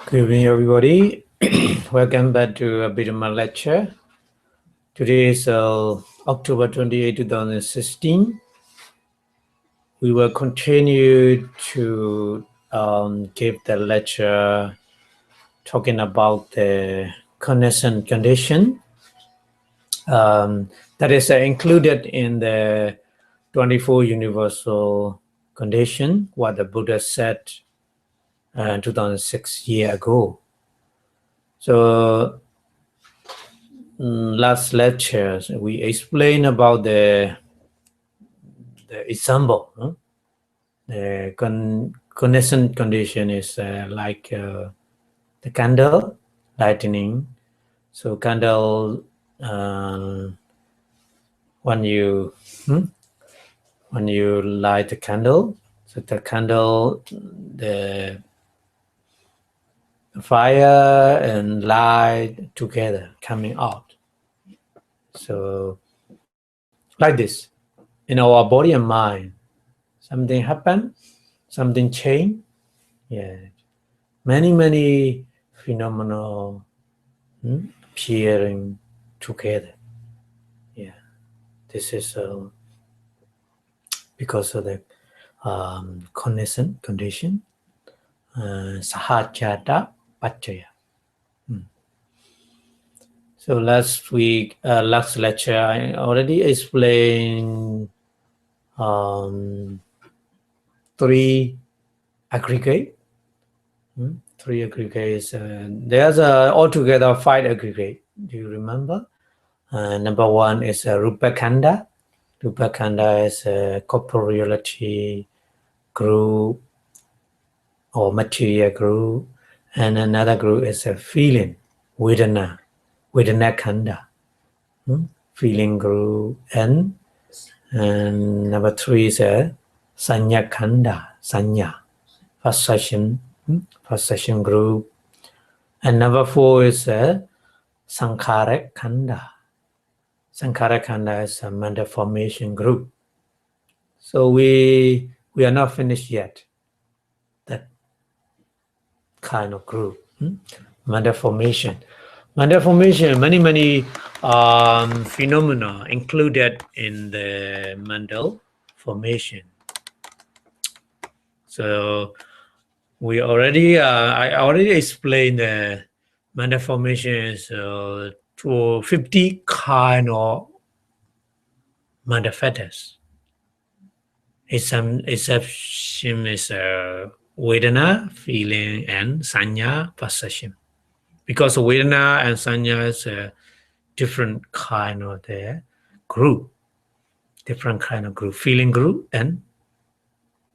Good evening, everybody. Welcome back to Abhidhamma lecture. Today is October 28, 2016. We will continue to give the lecture talking about the co-nascence condition that is included in the 24 universal condition, what the Buddha said 2006 years ago. So last lectures we explained about the example. Huh? The co-nascence condition is like the candle lightning. So candle when you light the candle, so the candle, the fire and light together coming out. So like this, in our body and mind, something happened, something changed. Yeah, many phenomena appearing together. Yeah, this is because of the co-nascence condition. Sahajata Pachaya. So last lecture, I already explained three aggregate. Three aggregates. There's altogether 5 aggregate. Do you remember? Number 1 is Rupa Khanda. Rupa Khanda is a corporeality group or material group, and another group is a feeling, Vedana Khanda, feeling group, and number 3 is a Sanya Khanda, Sanya, perception group, and number 4 is a Sankhara Khanda. Sankhara Khanda is a mental formation group. So we are not finished yet. That kind of group, mental formation. Mental formation, many phenomena included in the mental formation. So we already, I already explained the mental formation is to 50 kind of mental fetters. Exception is Vedana, feeling, and Sanya, perception. Because Vedana and Sanya is a different kind of the group, feeling group and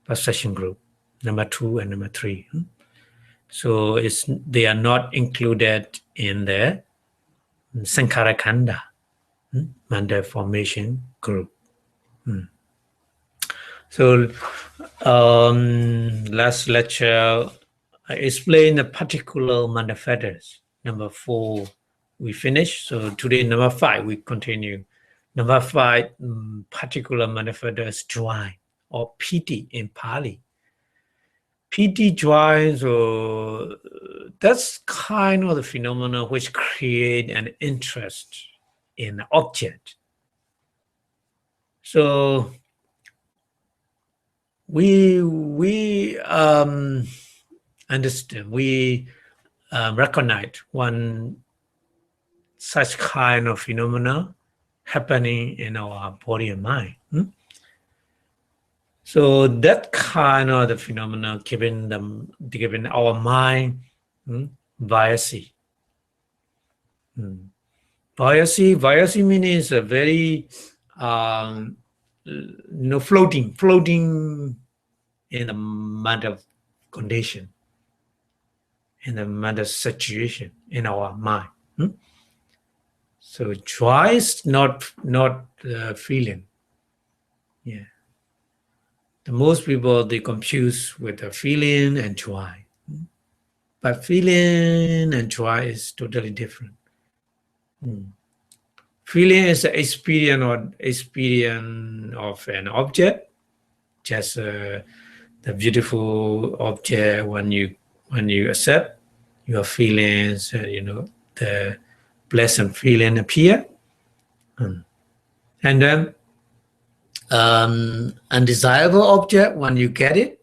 perception group, number 2 and number 3. So they are not included in the Sankhara Khanda, mental formation group. So last lecture, I explained the particular mental fetters. Number 4, we finished. So today, number 5, we continue. Number 5, particular mental fetters, joy or piti in Pali. Piti, joy, so that's kind of the phenomena which create an interest in the object. So we understand, we recognize one such kind of phenomena happening in our body and mind. So that kind of the phenomena giving our mind biasy. Biasy means a very floating in the mental condition, in the mental situation in our mind. So joy is not feeling. Yeah. The most people, they confuse with the feeling and joy. But feeling and joy is totally different. Feeling is the experience of an object, just the beautiful object when you accept, your feelings, the pleasant feeling appear. And then undesirable object, when you get it,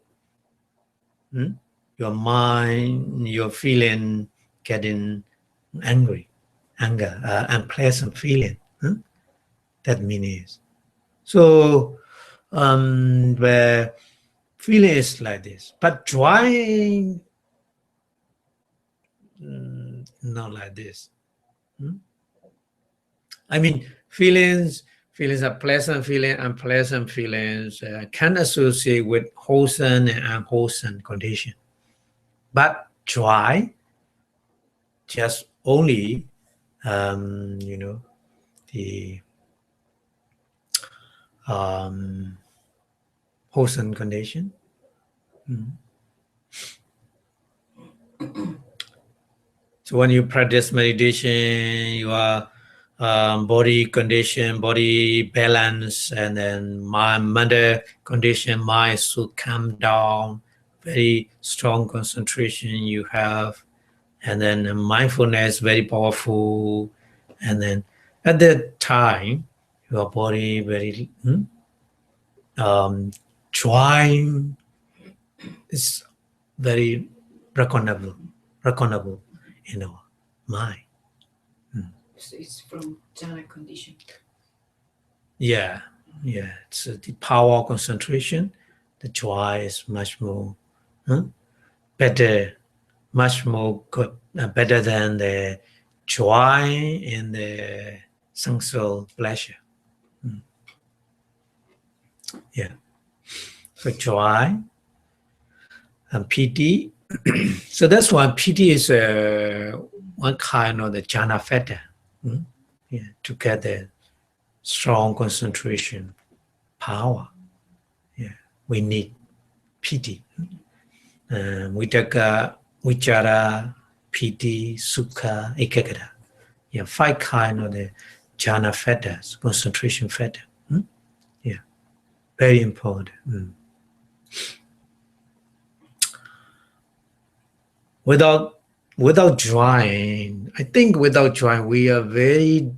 your mind, your feeling getting angry, anger, unpleasant feeling. That means. So where feeling is like this, but joy not like this. I mean, feelings are pleasant feeling, unpleasant feelings can associate with wholesome and unwholesome condition. But joy just only, the wholesome condition. So when you practice meditation, your body condition, body balance, and then mental condition, mind should come down, very strong concentration you have, and then mindfulness, very powerful, and then at that time, your body very joy is very reckonable in our mind. So it's from jhana condition. Yeah. It's the power of concentration. The joy is much more better, much more good, better than the joy in the sensual pleasure. Yeah. So joy and piti. So that's why piti is one kind of the jhana factor. Yeah, to get the strong concentration power. Yeah, we need piti. Uddhacca, vichara, piti, sukha, ekaggata. Yeah, 5 kind of the jhana factors, concentration factor. Yeah, very important. Without joy, I think without joy, we are very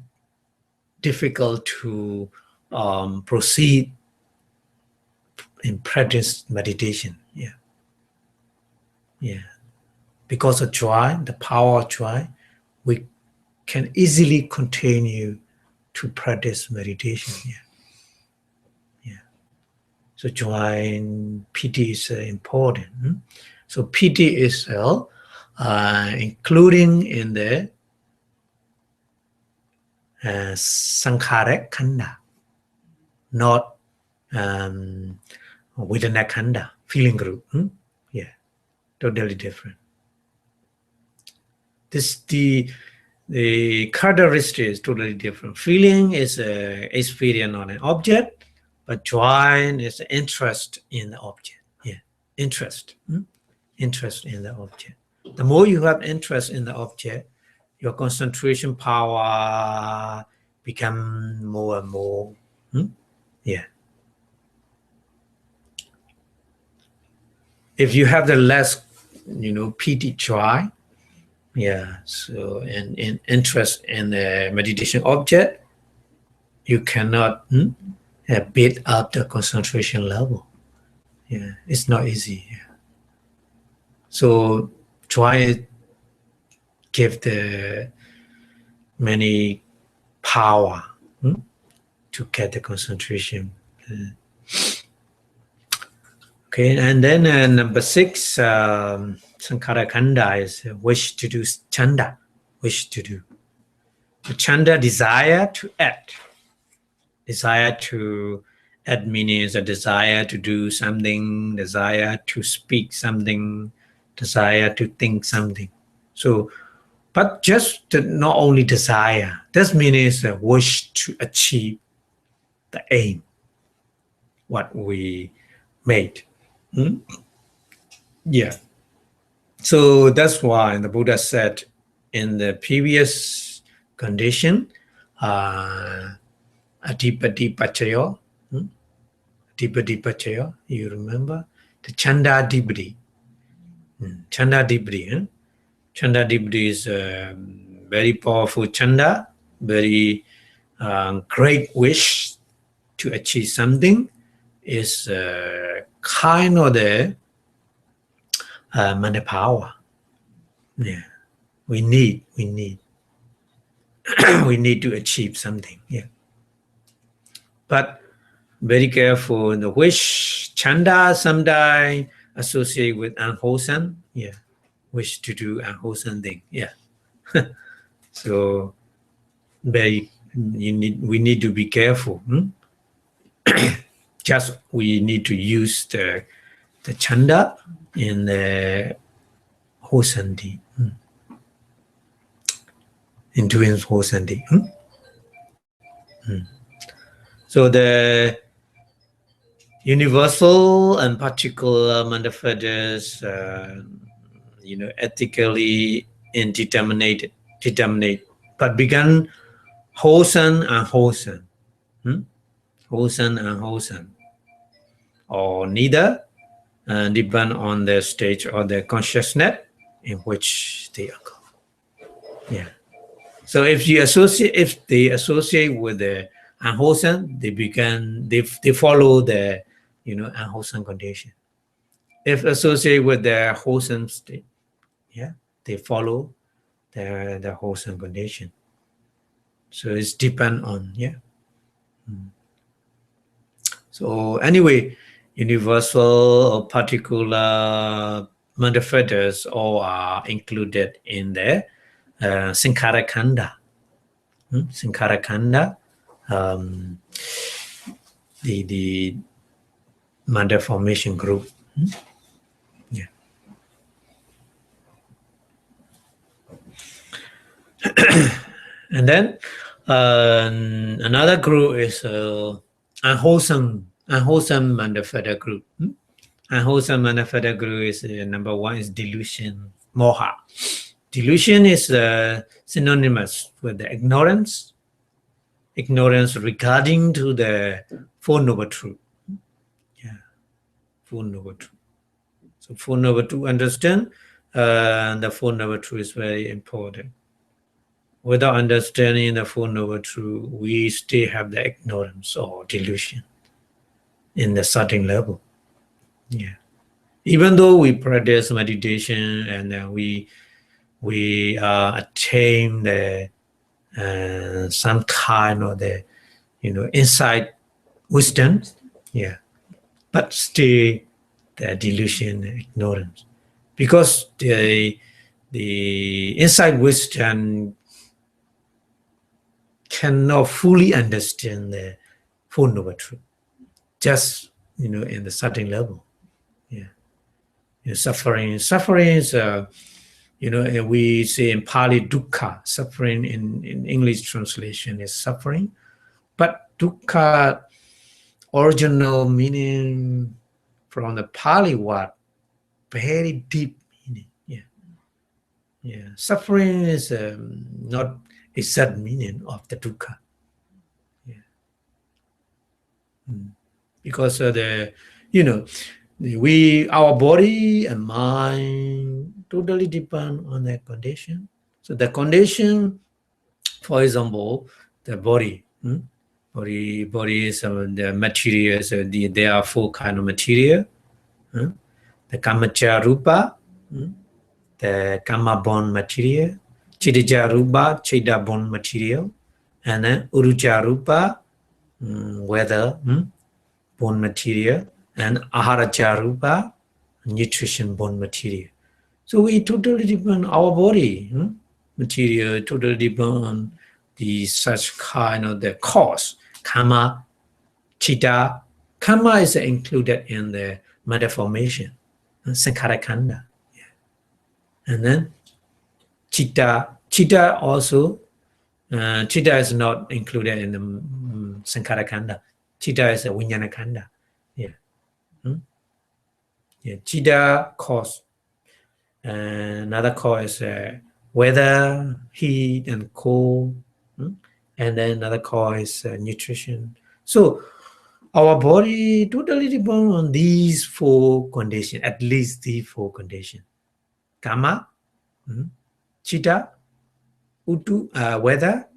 difficult to proceed in practice meditation. Yeah. Because of joy, the power of joy, we can easily continue to practice meditation. Yeah. So joy and piti is important. So piti is including in the sankhara khanda, not vedana khanda, feeling group. Yeah, totally different. The characteristic is totally different. Feeling is experience on an object, but joy is interest in the object. Yeah, interest in the object. The more you have interest in the object, your concentration power become more and more. Yeah. If you have the less, piti joy, yeah, so in interest in the meditation object, you cannot build up the concentration level. Yeah, it's not easy. Yeah. So try give the many power to get the concentration. Okay, and then number 6, sankhara khanda is wish to do chanda, wish to do. The chanda, desire to act. Desire to act means a desire to do something, desire to speak something, desire to think something. So, but just not only desire, that means a wish to achieve the aim, what we made. Yeah. So that's why the Buddha said in the previous condition, adipati pachayo, you remember? The chanda adipati. Chanda adipati. Chanda Dipti is very powerful chanda, very great wish to achieve something. Is kind of the mana power. Yeah, we need we need to achieve something. Yeah, but very careful. The wish chanda sometimes associate with unwholesome. Yeah, wish to do unwholesome thing. Yeah, so very we need to be careful. Just we need to use the chanda in the wholesome deed. In doing wholesome deed. So the universal and particular manifestors, ethically indeterminate, but began wholesome and wholesome, wholesome and wholesome, or neither, depend on the stage or the consciousness in which they occur. Yeah. So if they associate with the unwholesome, they follow the unwholesome condition. If associate with the wholesome state, yeah, they follow the wholesome condition. So it's depend on So anyway, universal or particular manifestors all are included in the Sankhara Khanda. Sankhara Khanda, the matter formation group. Yeah. And then another group is unwholesome manifesta group. Unwholesome manifesta group is number one is delusion, moha. Delusion is synonymous with the ignorance regarding to the Four Noble Truth. Yeah, Four Noble Truth. So Four Noble Truth, understand the Four Noble Truth is very important. Without understanding the Four Noble Truth, we still have the ignorance or delusion in the certain level. Yeah. Even though we practice meditation and we attain the some kind of the insight wisdom, yeah, but still the delusion, ignorance, because the insight wisdom cannot fully understand the Four Noble Truth, just in the certain level. Yeah, suffering is we say in Pali dukkha, suffering in English translation is suffering, but dukkha original meaning from the Pali word, very deep meaning. Yeah. Suffering is not exact meaning of the dukkha. Yeah. Because our body and mind totally depend on that condition. So the condition, for example, the body. Body is the material. So there are four kind of material. The kamacha rupa, the kama born material, chidaja rupa, chida born material, and then uruja rupa, weather born material, and aharaja rupa, nutrition born material. So we totally depend on our body material, totally depend on the such kind of the cause. Karma, chitta. Karma is included in the matter formation, sankhara khanda. Yeah. And then chitta also, chitta is not included in the sankhara khanda. Chitta is a vijnana khanda. Yeah. Yeah. Chitta cause. Another cause is weather, heat and cold. And then another cause is nutrition. So our body totally depends on these four conditions, at least these four conditions. Karma, chitta, weather,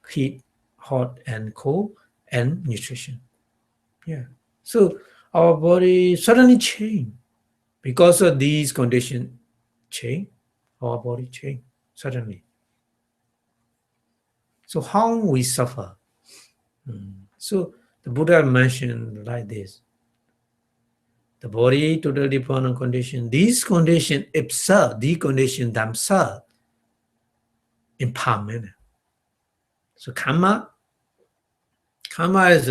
heat, hot and cold, and nutrition. Yeah. So our body suddenly change because of these conditions. Change, our body change suddenly. So how we suffer? So the Buddha mentioned like this: the body totally depend on condition. These conditions itself, the condition themselves, impermanent. So karma is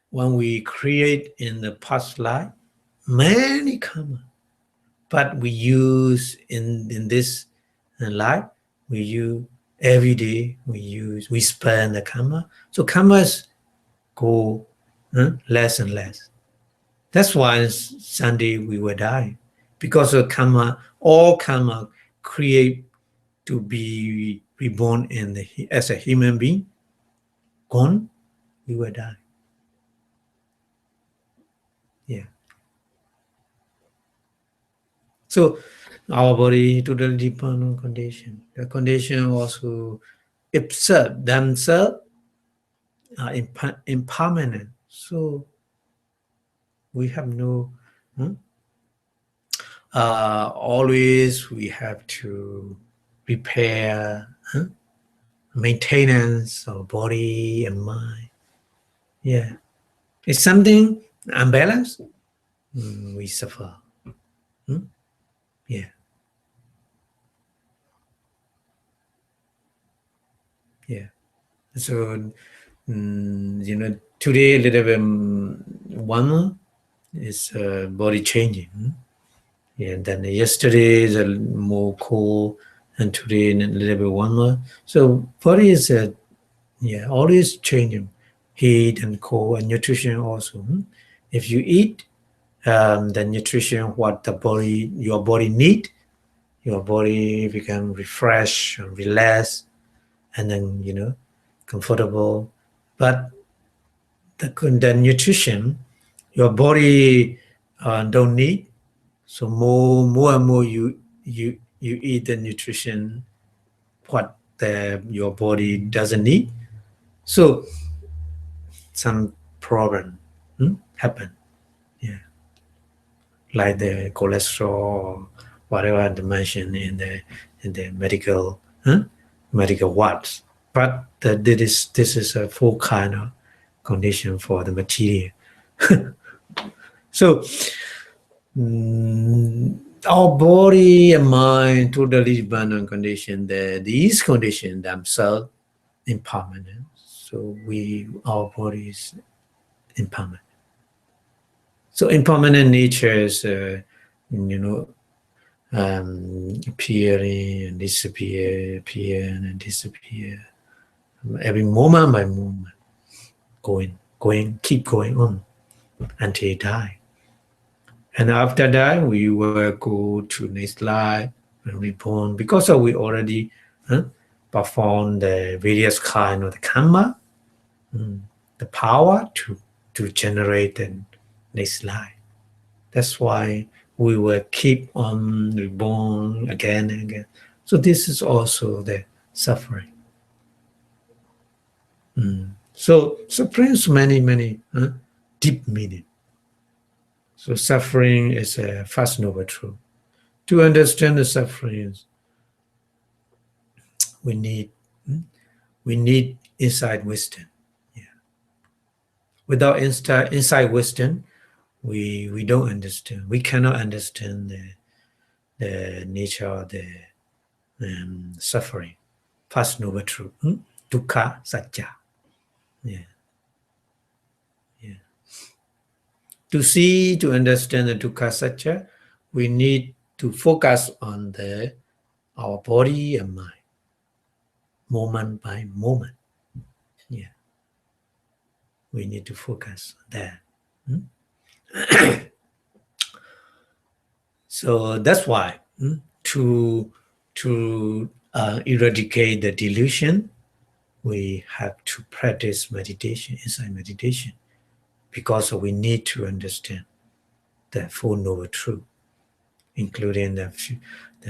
when we create in the past life many karma, but we use in this life, we use every day, we spend the karma. So karmas go less and less. That's why Sunday we will die, because of karma. All karma create to be reborn as a human being. Gone, we will die. Yeah. So our body totally depend on condition. The condition also itself themselves are impermanent. So we have no always we have to repair maintenance of body and mind. Yeah. It's something unbalanced, we suffer. Yeah. Yeah. So today a little bit warmer is body changing. Yeah, and then yesterday is a more cold, and today a little bit warmer. So body is always changing, heat and cold, and nutrition also. If you eat, the nutrition what your body need, your body become refresh and relax, and then comfortable. But the nutrition your body don't need. So more and more you eat the nutrition what your body doesn't need. So some problem happen. Yeah, like the cholesterol, whatever I mentioned in the medical words. But this is a full kind of condition for the material. So our body and mind totally depend on condition. These conditions themselves impermanent. So our body is impermanent. So impermanent nature is appearing and disappear, appear and disappear. Every moment by moment, keep going on until die. And after that, we will go to next life and reborn, because we already perform the various kind of the karma, the power to generate the next life. That's why we will keep on reborn again and again. So this is also the suffering. So suffering is many deep meaning. So suffering is a first noble truth. To understand the suffering, we need inside wisdom. Yeah. Without inside wisdom, we don't understand. We cannot understand the nature of the suffering. First noble truth, dukkha satya. Yeah. Yeah. To understand the dukkha satya, we need to focus on our body and mind, moment by moment. Yeah. We need to focus on that. So that's why to eradicate the delusion, we have to practice meditation, inside meditation, because we need to understand the full noble truth, including the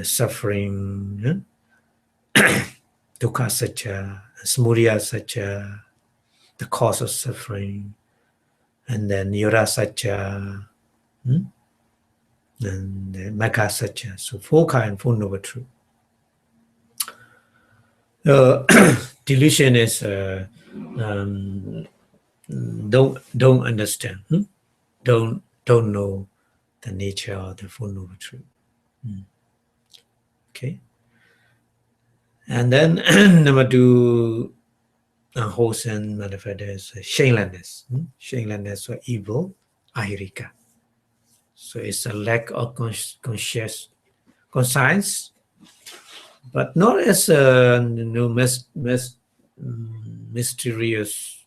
suffering, dukkha satya, samudaya satya, the cause of suffering, and then nirodha satya, and the magga satya. So 4 kind, 4 noble truth. Delusion is don't understand, don't know the nature of the 4 noble truth. Okay, and then number 2, unwholesome manifest as shamelessness, shamelessness or evil, ahirika. So it's a lack of conscience, but not as a mysterious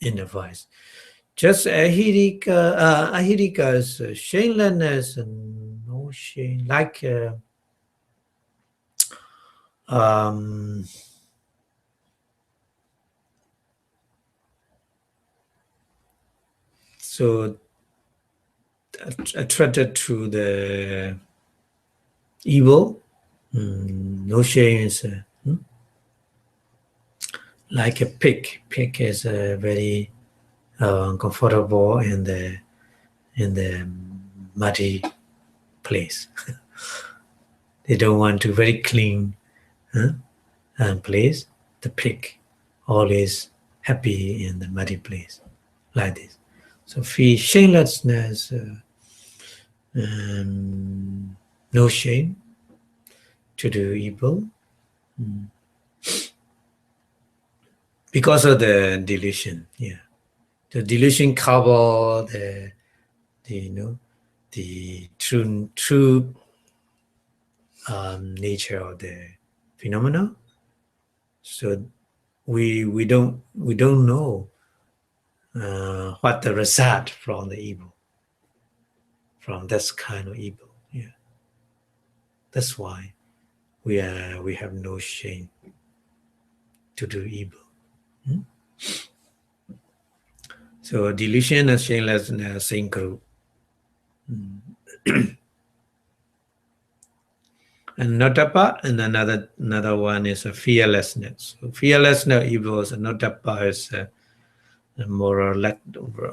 inner voice. Just ahirika, ahirika is shamelessness and no shame, like so attracted to the evil. No shame is like a pig. Pig is very comfortable in the muddy place. They don't want to very clean place. The pig always happy in the muddy place, like this. So feel shamelessness, no shame to do evil, because of the delusion. Yeah, the delusion cover the true nature of the phenomena. So we don't know what the result from the evil, from this kind of evil. Yeah, that's why we have no shame to do evil. So delusion and shamelessness, same group. And anottappa, and another one is a fearlessness. So fearlessness evils, anottappa is moral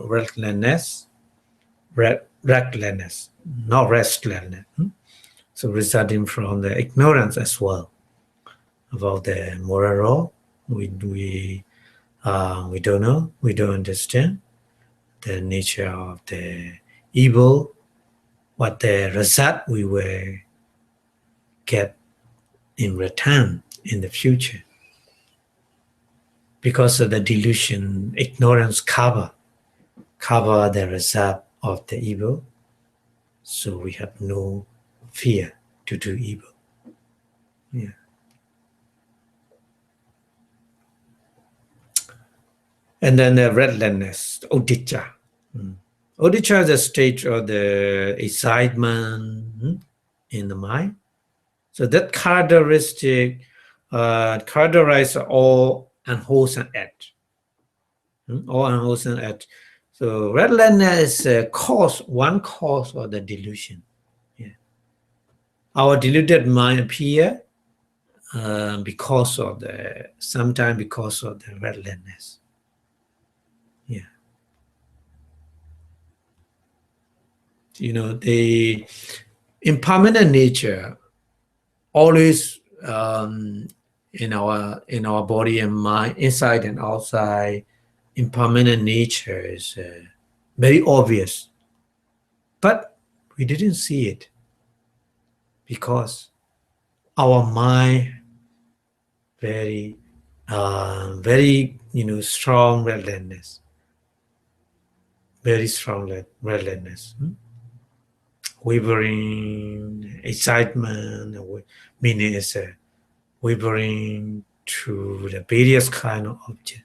recklessness, recklessness, not restlessness. So resulting from the ignorance as well about the moral law. We don't know, we don't understand the nature of the evil, what the result we will get in return in the future. Because of the delusion, ignorance cover the result of the evil, so we have no fear to do evil. Yeah. And then the restlessness, uddhacca. Uddhacca is a state of the excitement in the mind. So that characteristic characterizes all unwholesome act. All unwholesome act. So restlessness is one cause of the delusion. Yeah. Our deluded mind appear sometimes because of the restlessness. Yeah. The impermanent nature always in our body and mind, inside and outside. Impermanent nature is very obvious, but we didn't see it because our mind very strong restlessness, very strong restlessness, wavering excitement, meaning is wavering to the various kind of object.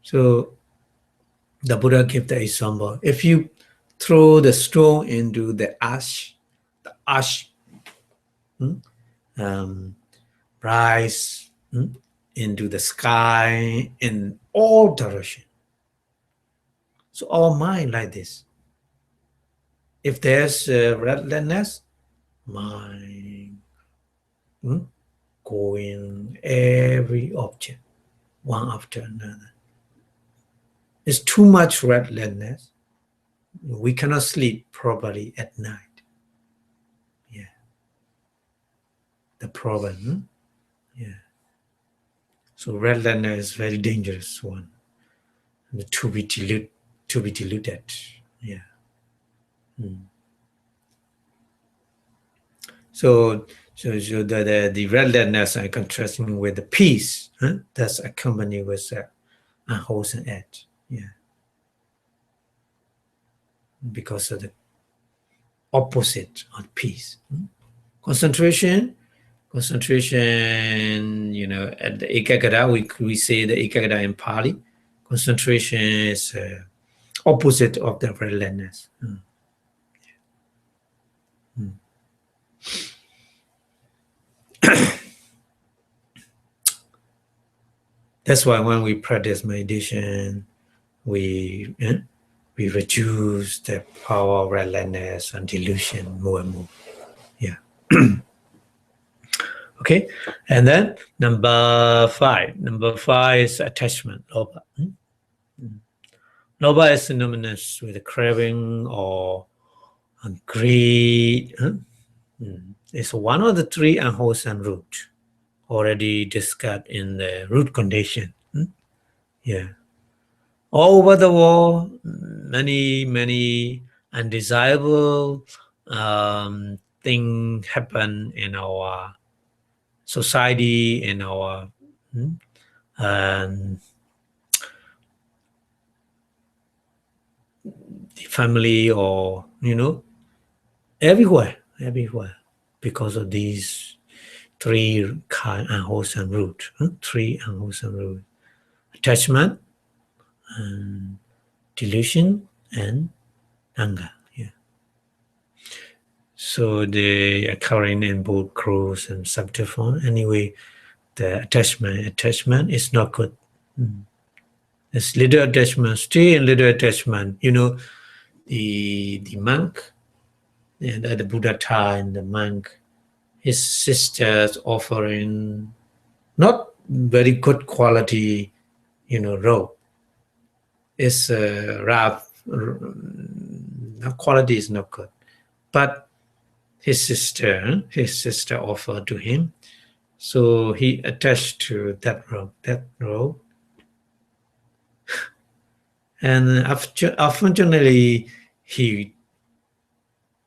So the Buddha gave the example: if you throw the stone into the ash rise into the sky in all directions. So our mind like this. If there's restlessness, mind going every object, one after another. It's too much restlessness. We cannot sleep properly at night. Yeah. The problem. Yeah. So restlessness is very dangerous one. To be diluted. Yeah. So the restlessness are contrasting with the peace that's accompanied with unwholesome edge. Yeah. Because of the opposite of peace. Concentration, at the Ekaggata, we say the Ekaggata in Pali. Concentration is opposite of the restlessness. That's why when we practice meditation, we reduce the power of restlessness and delusion more and more. Yeah. Okay. And then number five is attachment, lobha. Lobha is synonymous with craving or greed. It's one of the three unwholesome roots already discussed in the root condition. Yeah. All over the world, many undesirable things happen in our society, in our family, or everywhere, because of these three kind unwholesome roots. Three unwholesome roots: attachment, delusion, and anger. Yeah. So they occurring in both gross and subtle form. Anyway, the attachment is not good. There's little attachment, stay in little attachment. The monk, and at the Buddha time, the monk, his sisters offering not very good quality, robe. It's rough. Quality is not good, but his sister offered to him, so he attached to that robe, and unfortunately he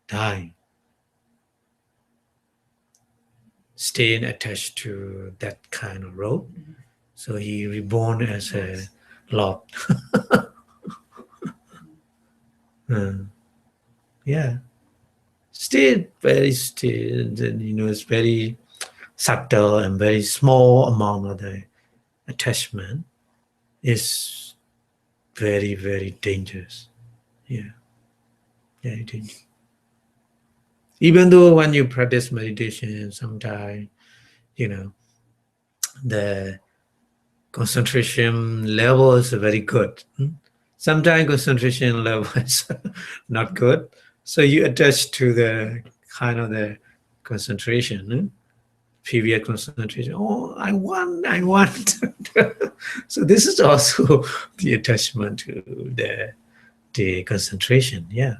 died, staying attached to that kind of robe. So he reborn as a Lord. Yeah. Still, it's very subtle and very small amount of the attachment is very, very dangerous. Yeah. Very dangerous. Even though when you practice meditation, sometimes, the concentration level is very good. Sometimes concentration level is not good. So you attach to the kind of the concentration, previous concentration. Oh, I want. So this is also the attachment to the concentration. Yeah.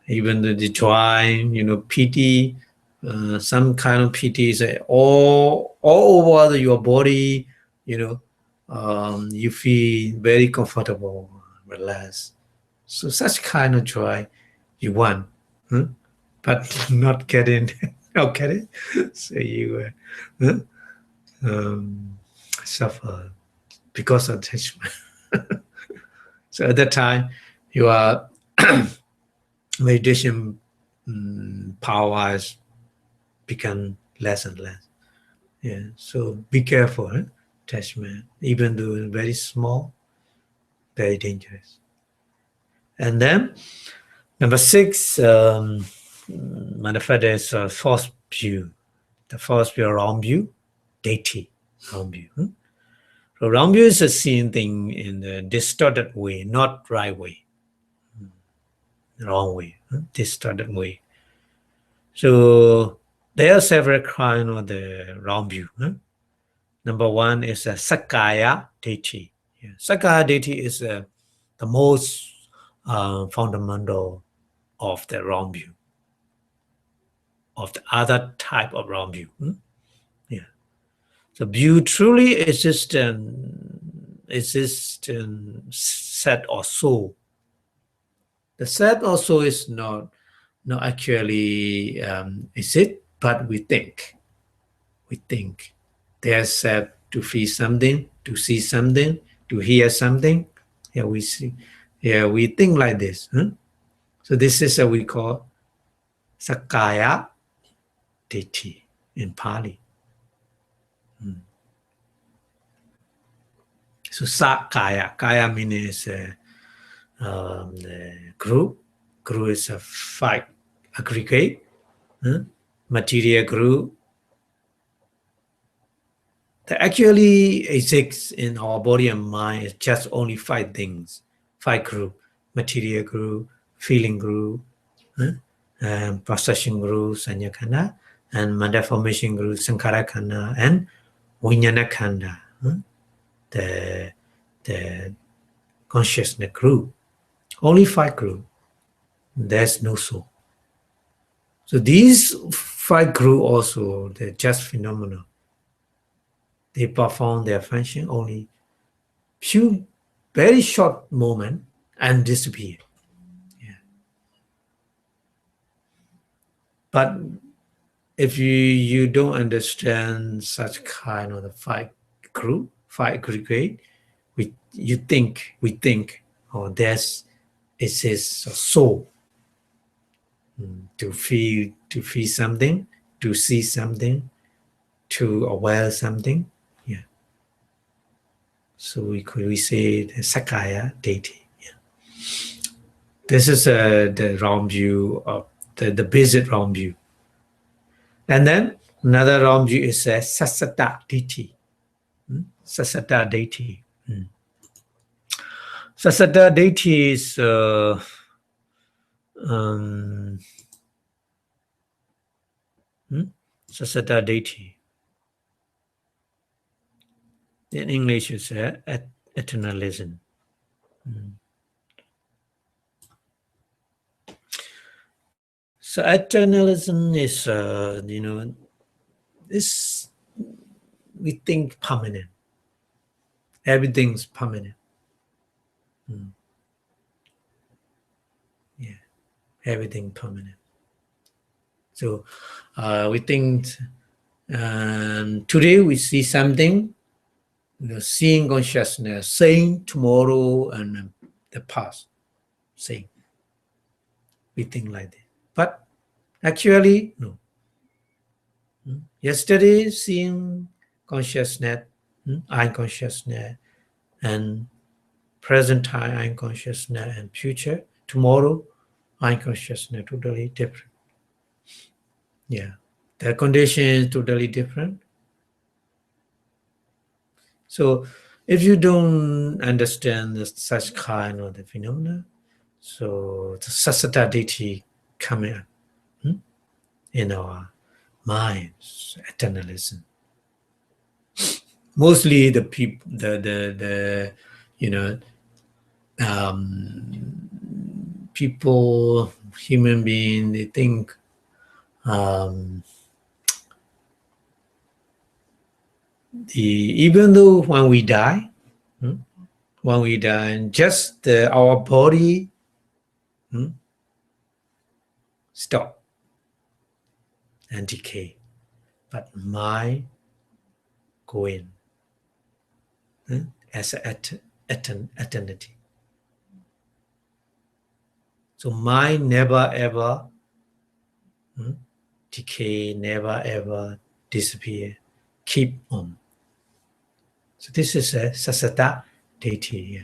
Even the joy, pity, some kind of pity is all over your body. You feel very comfortable, relaxed. So such kind of joy you want, but not getting. Okay, so you suffer because of attachment. So at that time, your meditation power has become less and less. Yeah, so be careful. Attachment, even though very small, very dangerous. And then number 6, manifest is false view. The false view, wrong view, deity, wrong view. So wrong view is a seen thing in a distorted way, not right way. Wrong way, distorted way. So There are several kinds of the wrong view. Number one is a Sakaya Ditti. Yeah. Sakaya Ditti is the most fundamental of the wrong view, of the other type of wrong view. Yeah. The view truly existent set or soul. The set or soul is not actually exist, but we think. We think. There's set to feel something, to see something, to hear something. Yeah, we see. Yeah, we think like this. So this is what we call Sakaya Ditti in Pali. So Sakaya, Kaya means the group. Group is a five aggregate. Material group that actually exists in our body and mind is just only five things. Five group: material group, feeling group, procession group, sanya khanda, and mental formation group, sankhara khanda, and vijnana khanda, the consciousness group. Only five group. There's no soul. So these five group also, they're just phenomena. They perform their function only few very short moment and disappear. Yeah. But if you don't understand such kind of the five group, five aggregate, we think, oh, there's it is a soul to feel something, to see something, to aware something. Yeah. So we say the Sakaya Deity. Yeah. This is the wrong view of the basic wrong view. And then another wrong view is Sassata Deity. Sassata Deity. Sassata Deity is Sassata Deity. In English, it's eternalism. So eternalism is, this we think permanent. Everything's permanent. Yeah, everything permanent. So we think today we see something, seeing consciousness, saying tomorrow and the past, saying. We think like that. But actually, no. Yesterday, seeing consciousness, I consciousness, and present time, I consciousness, and future, tomorrow, I consciousness, totally different. Yeah, the condition is totally different. So if you don't understand such kind of the phenomena, so the sassata ditti coming up in our minds, eternalism. Mostly the people, people, human being, they think even though when we die, just our body stop and decay, but mind go in as eternity. So mind never ever decay, never ever disappear, keep on. So this is a sassata deity.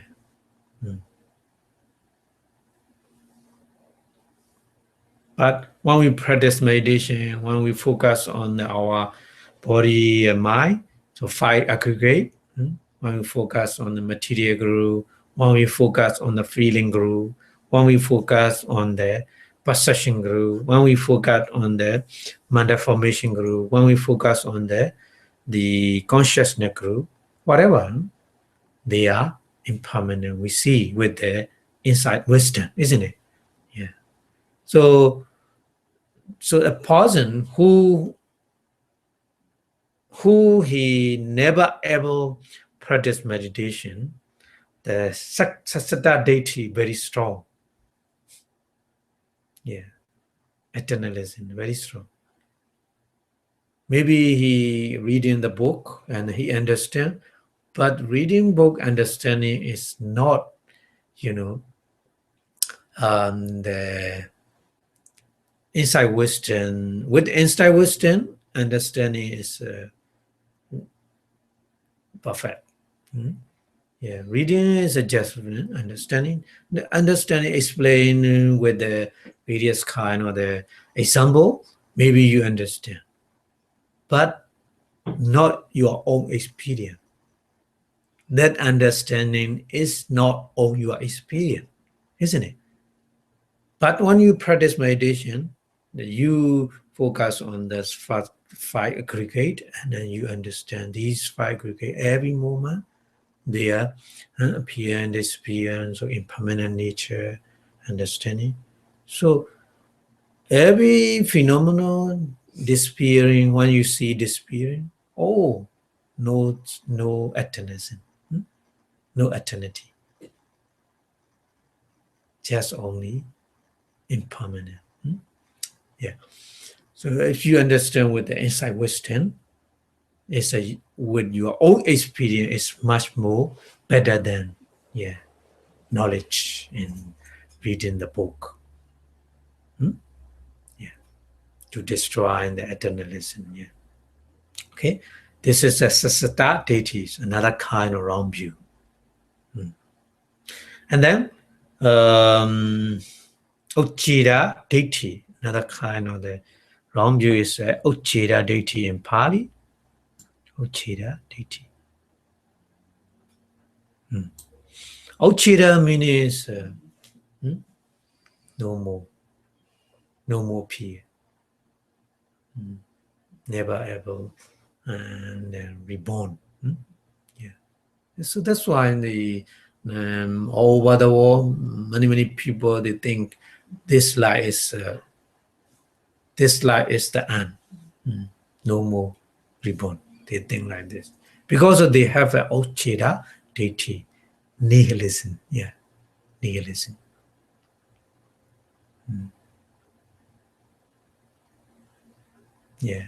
But when we practice meditation, when we focus on our body and mind, so five aggregate, when we focus on the material group, when we focus on the feeling group, when we focus on the perception group, when we focus on the mental formation group, when we focus on the consciousness group, whatever, they are impermanent. We see with the insight wisdom, isn't it? Yeah. So a person who he never ever practice meditation, the sattva deity very strong. Yeah. Eternalism, very strong. Maybe he reading the book and he understand, but reading book understanding is not, the inside wisdom. With inside wisdom, understanding is perfect. Yeah, reading is a just understanding. The understanding explain with the various kind of the example. Maybe you understand, but not your own experience. That understanding is not on your experience, isn't it? But when you practice meditation, you focus on this five aggregate, and then you understand these five aggregate every moment. They are appear and disappear, so impermanent nature, understanding. So every phenomenon disappearing, when you see disappearing, no eternity, no eternity, just only impermanent. Yeah. So if you understand with the insight wisdom, with your own experience is much more better than knowledge in reading the book. Yeah. To destroy the eternalism. Yeah. Okay. This is a sassata deities, another kind of wrong view. And then Uchida deity, another kind of the wrong view is Uchida deity in Pali. Uchida deity. Uchida means no more peer. Never ever and then reborn. Yeah. So that's why in the all over the world, many people they think this life is the end. No more reborn. They think like this because they have an Ocheda deity, nihilism. Yeah, nihilism. Yeah.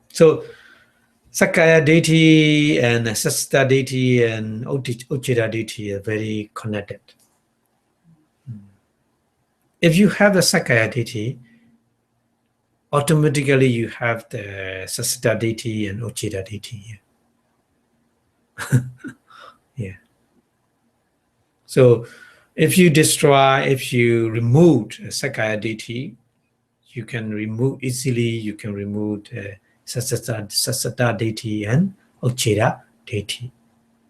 So Sakaya deity and Sasta deity and Uchida deity are very connected. If you have the Sakaya deity, automatically you have the Sasta deity and Uchida deity. Yeah. So if you remove Sakaya deity, you can remove Sasata deity and Uchida deity,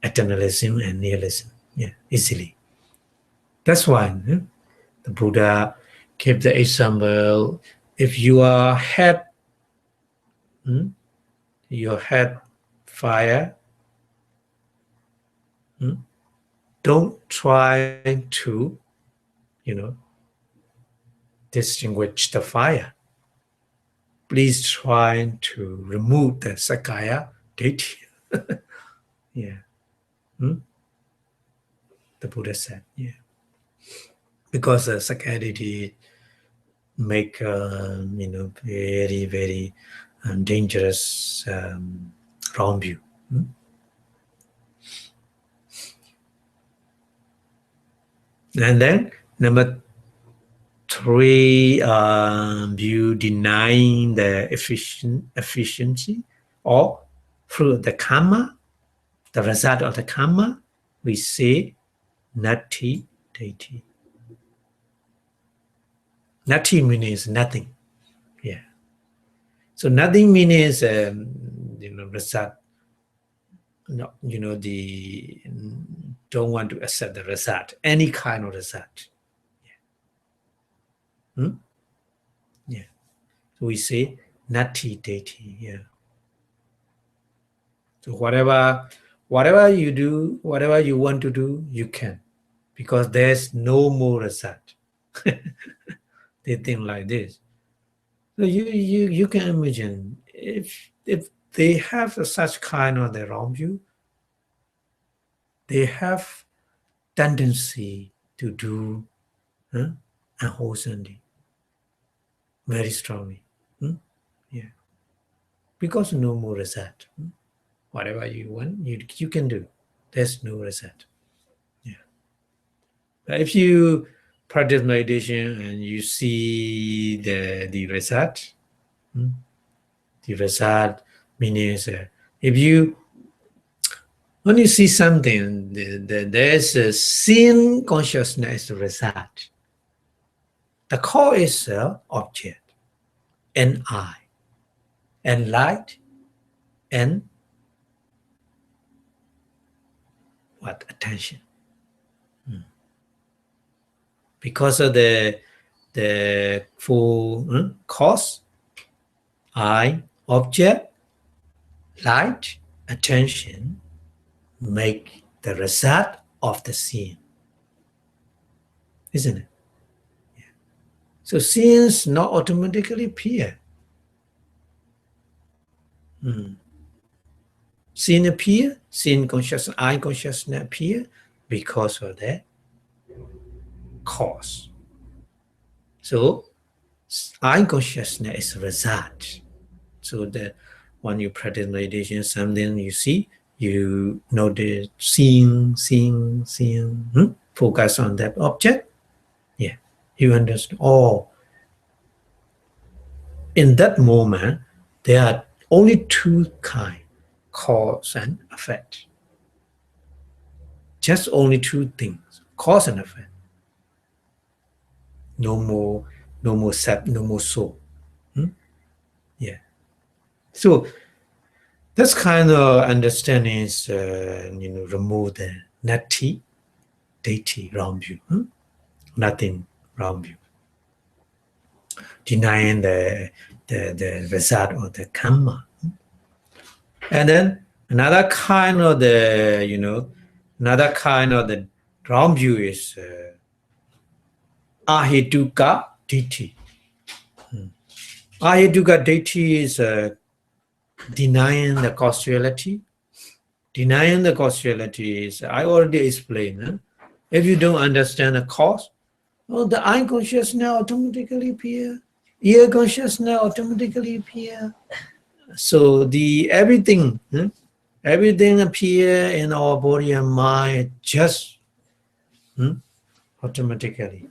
eternalism and nihilism. Yeah, easily. That's why the Buddha gave the example: if your head fire, don't try to, distinguish the fire. Please try to remove the Sakaya deity. Yeah. The Buddha said, yeah. Because the Sakaya deity make, very, very dangerous wrong view. And then number 3, view denying the efficiency or through the karma, the result of the karma, we say nati deity. Nati means nothing. Yeah. So nothing means result. No, don't want to accept the result, any kind of result. Yeah. So we say nati deity. Yeah. So whatever you do, whatever you want to do, you can, because there's no more result. They think like this. So you can imagine if they have such kind of the wrong view, they have tendency to do unwholesomely very strongly. Yeah, because no more result. Whatever you want, you can do. There's no result. Yeah. But if you practice meditation and you see the result, the result means if you when you see something, there's a seeing consciousness result. The core is object, and I, and light, and what? Attention. Because of the full cause, I, object, light, attention, make the result of the seeing. Isn't it? Yeah. So seeings not automatically appear. Seeing appear, seeing consciousness, I consciousness appear because of the cause. So I consciousness is result. So that when you practice meditation, something you see, you notice seeing, focus on that object. Yeah, you understand. Oh, in that moment, there are only two kinds, cause and effect. Just only two things, cause and effect. No more self, no more soul. Yeah. So this kind of understanding is, remove the nati, deity, wrong view. Nothing wrong view. Denying the result of the karma. And then another kind of the, another kind of the wrong view is ahirika deity. Ahirika deity is denying the causality. Denying the causality is, I already explained. If you don't understand the cause, well, the eye consciousness automatically appear, ear consciousness automatically appear. So the everything appear in our body and mind just automatically.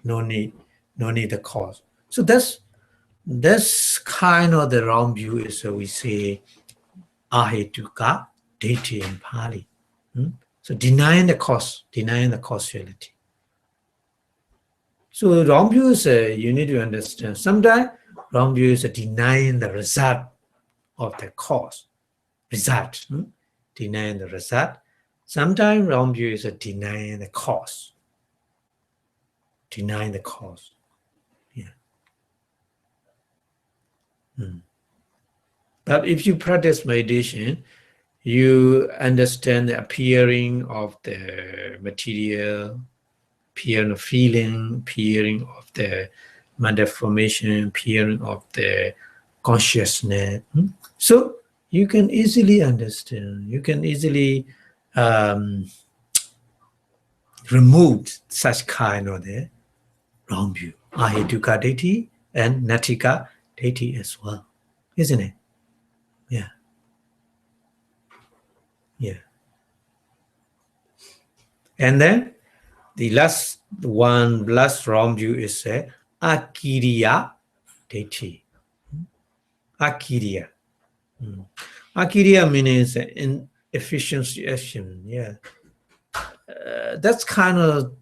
No need the cause. So that's kind of the wrong view is we say ahituka deity in Pali. So denying the cause, denying the causality. So wrong view is you need to understand. Sometimes wrong view is denying the result of the cause. Result. Denying the result. Sometimes wrong view is denying the cause. Denying the cause. Yeah. But if you practice meditation, you understand the appearing of the material, appearing of feeling, appearing of the matter formation, appearing of the consciousness. So you can easily understand, you can easily remove such kind of the wrong view. Ahituka deity and natika deity as well, isn't it? Yeah. Yeah. And then the last wrong view is akiriya deity. Akiriya. Akiriya means inefficiency action. Yeah. That's kind of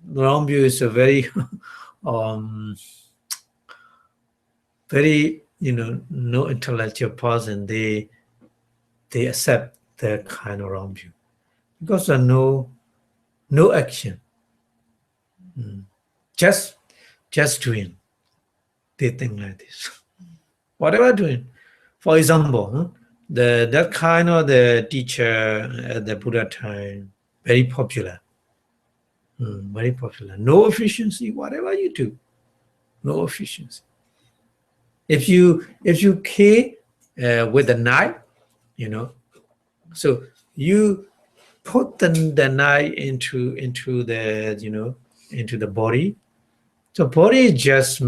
wrong view is a very very no intellectual person. They accept that kind of wrong view because of no action. Just just doing. They think like this. Whatever doing. For example, that kind of the teacher at the Buddha time, very popular. Very popular. No efficiency, whatever you do. No efficiency. If you kill with a knife, so you put the knife into the into the body. So body is just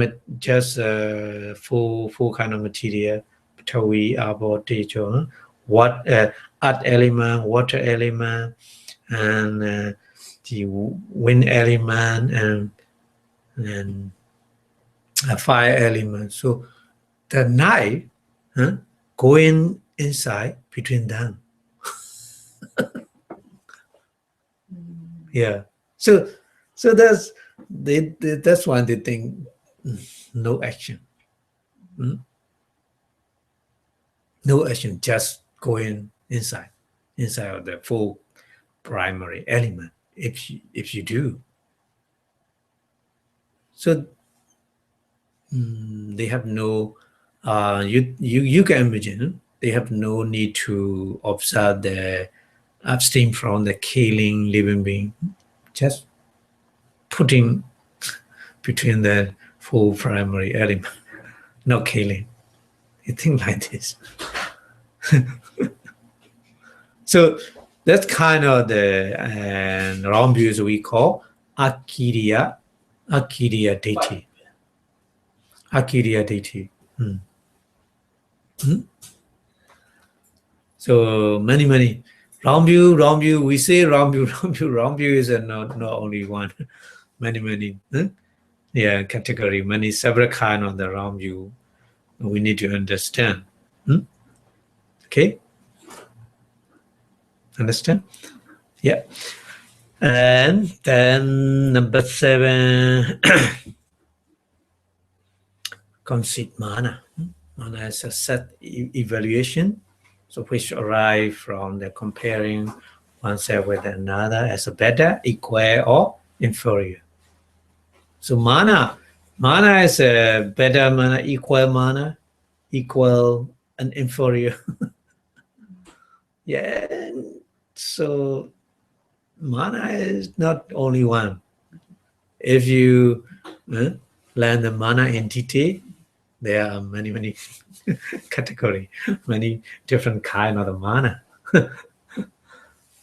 full kind of material. Tawi, abo, tejo, what earth element, water element, and the wind element, and a fire element. So the knife going inside between them. Yeah. So that's why they think no action. No action, just going inside of the full primary element. If you do, so they have no. You can imagine they have no need to observe the abstain from the killing living being, just putting between the full primary element, no killing. You think like this. So that's kind of the wrong views we call akiriya deity. Akiriya deity. So many wrong view. We say wrong view is not only one. Many category, many several kind of the wrong view. We need to understand. Okay. Understand? Yeah. And then number 7, conceit mana. Mana is a set evaluation, so which arrive from the comparing oneself with another as a better, equal, or inferior. So mana is a better mana, equal and inferior. Yeah. So mana is not only one. If you learn the mana entity, there are many category, many different kind of the mana.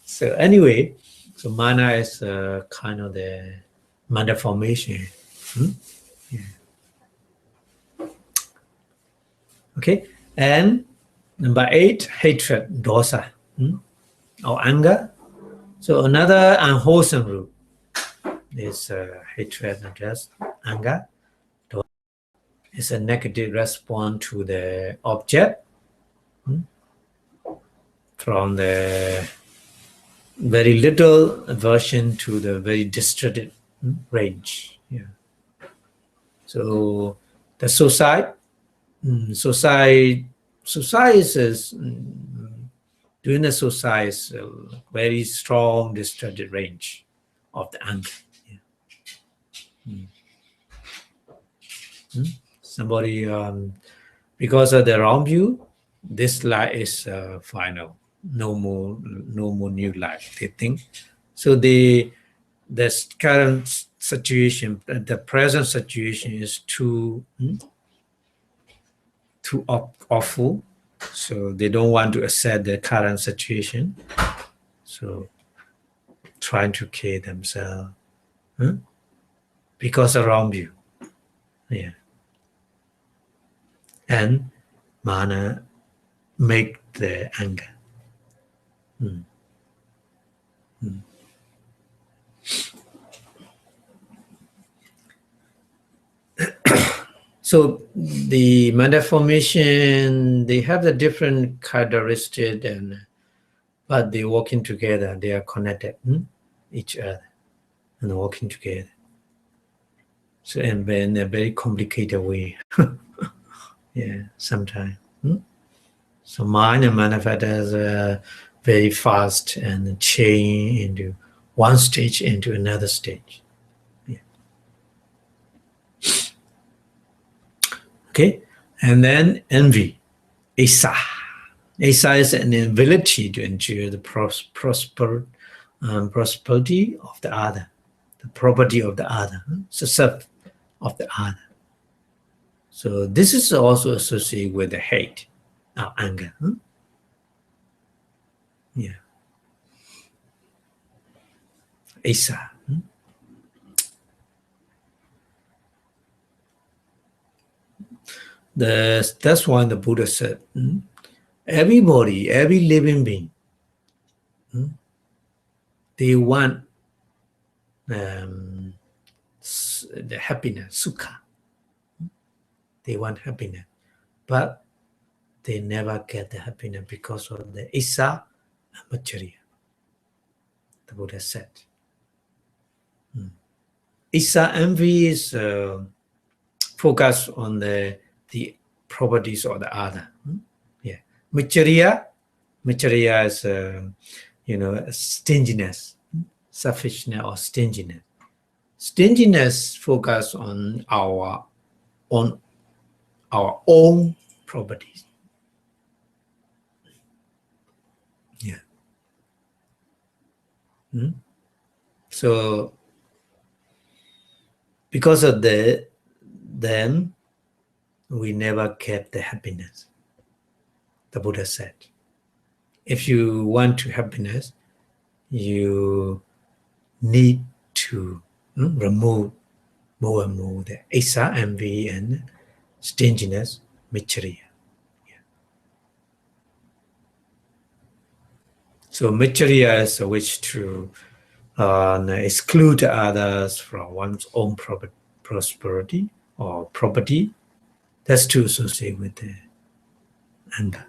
So anyway, so mana is kind of the mana formation. Yeah. Okay, and number 8, hatred, dosa, or anger. So another unwholesome root is hatred, not just anger. It's a negative response to the object from the very little aversion to the very distorted range. Yeah. So the society is doing the society is a very strong distorted range of the anger. Yeah. Somebody because of the wrong view, this life is final. No more new life, they think. So the current situation, the present situation is too awful. So they don't want to accept the current situation. So trying to kill themselves because of wrong view. Yeah. And mana make the anger. So the mana formation, they have the different characteristics, but they working together. They are connected, each other, and working together. So in a very complicated way. Yeah, sometimes. So mind and manifest as very fast and change into one stage into another stage. Yeah. Okay, and then envy, asa. Asa is an inability to enjoy the prosperity of the other, the property of the other, success of the other. So this is also associated with the hate, anger. Yeah. Asa. That's why the Buddha said, everybody, every living being, they want the happiness, sukha. They want happiness, but they never get the happiness because of the isa and macharya. The Buddha said. Isa envy is focused on the properties of the other. Yeah, macharya is stinginess, selfishness or stinginess. Stinginess focus on our own properties. Yeah. So because of then we never kept the happiness. The Buddha said, if you want to happiness, you need to remove more and more the asa, envy, and stinginess, macharya. Yeah. So macharya is a wish to exclude others from one's own prosperity or property. That's to associate with the anger.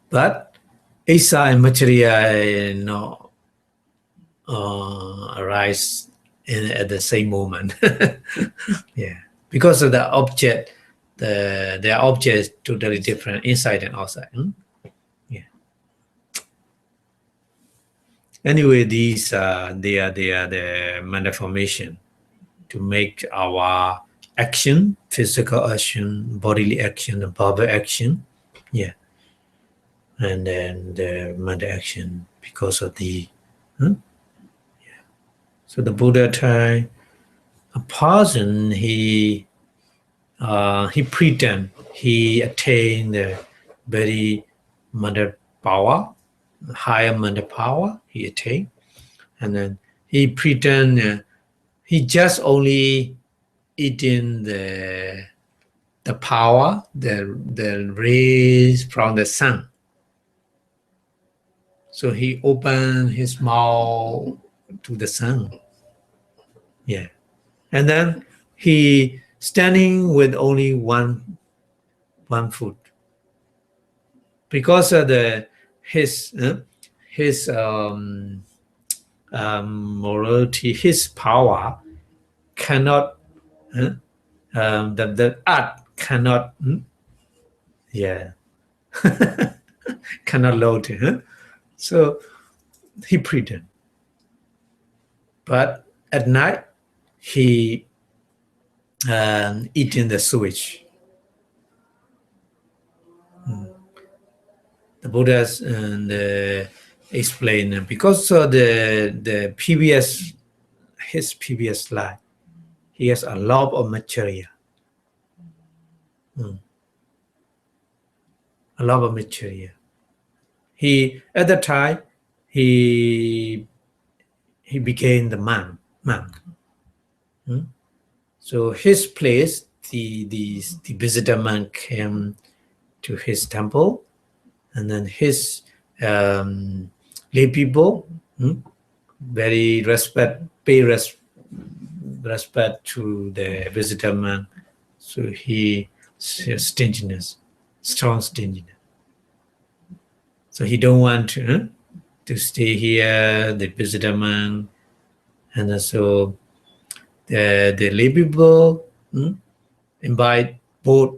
But asa and macharya arise at the same moment. Yeah, because of the object, their object is totally different inside and outside. Yeah. Anyway, these they are the manifestation to make our action, physical action, bodily action, and verbal action. Yeah. And then the mental action because of the yeah. So the Buddha tried a person, he pretend he attained the very mental power, higher mental power he attained, and then he pretend he just only eating the power, the rays from the sun. So he opened his mouth to the sun. Yeah. And then he standing with only one foot. Because of his morality, his power cannot the art cannot cannot load it. So he pretend. But at night he eating the sewage. The Buddha's explain because of the his previous life, he has a lot of material. A lot of material. He at the time he became the monk. So his place, the visitor monk came to his temple, and then his lay people very pay respect to the visitor monk. So he stinginess, strong stinginess. So he don't want to stay here, the visitor monk, and so the lay people invite both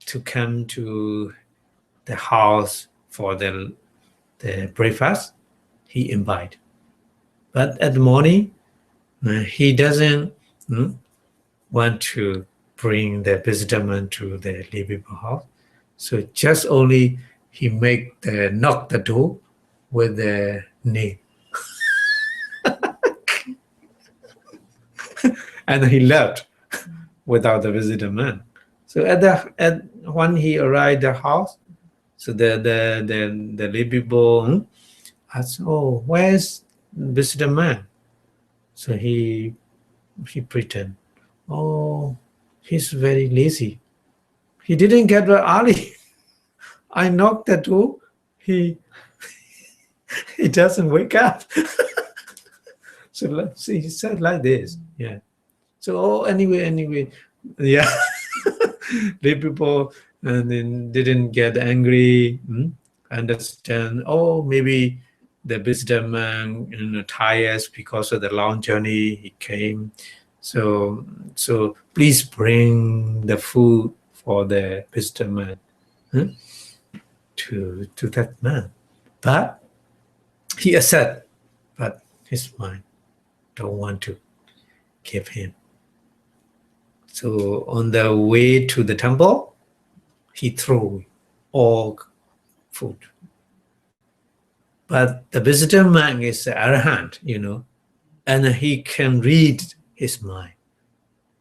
to come to the house for the breakfast. He invite, but at the morning he doesn't want to bring the visitor to the living house. So just only he knock the door with the name. And he left without the visitor man. So when he arrived at the house, so the living boy asked, "Oh, where's visitor man?" So he pretend, "Oh, he's very lazy. He didn't get up early. I knocked the door. He doesn't wake up." So he said like this. Yeah. So anyway, yeah. The people and then didn't get angry. Understand? Oh, maybe the visitor man tired because of the long journey he came. So please bring the food for the visitor man to that man. But he accept, but his mind don't want to give him. So on the way to the temple, he threw all food. But the visitor man is an arahant, and he can read his mind.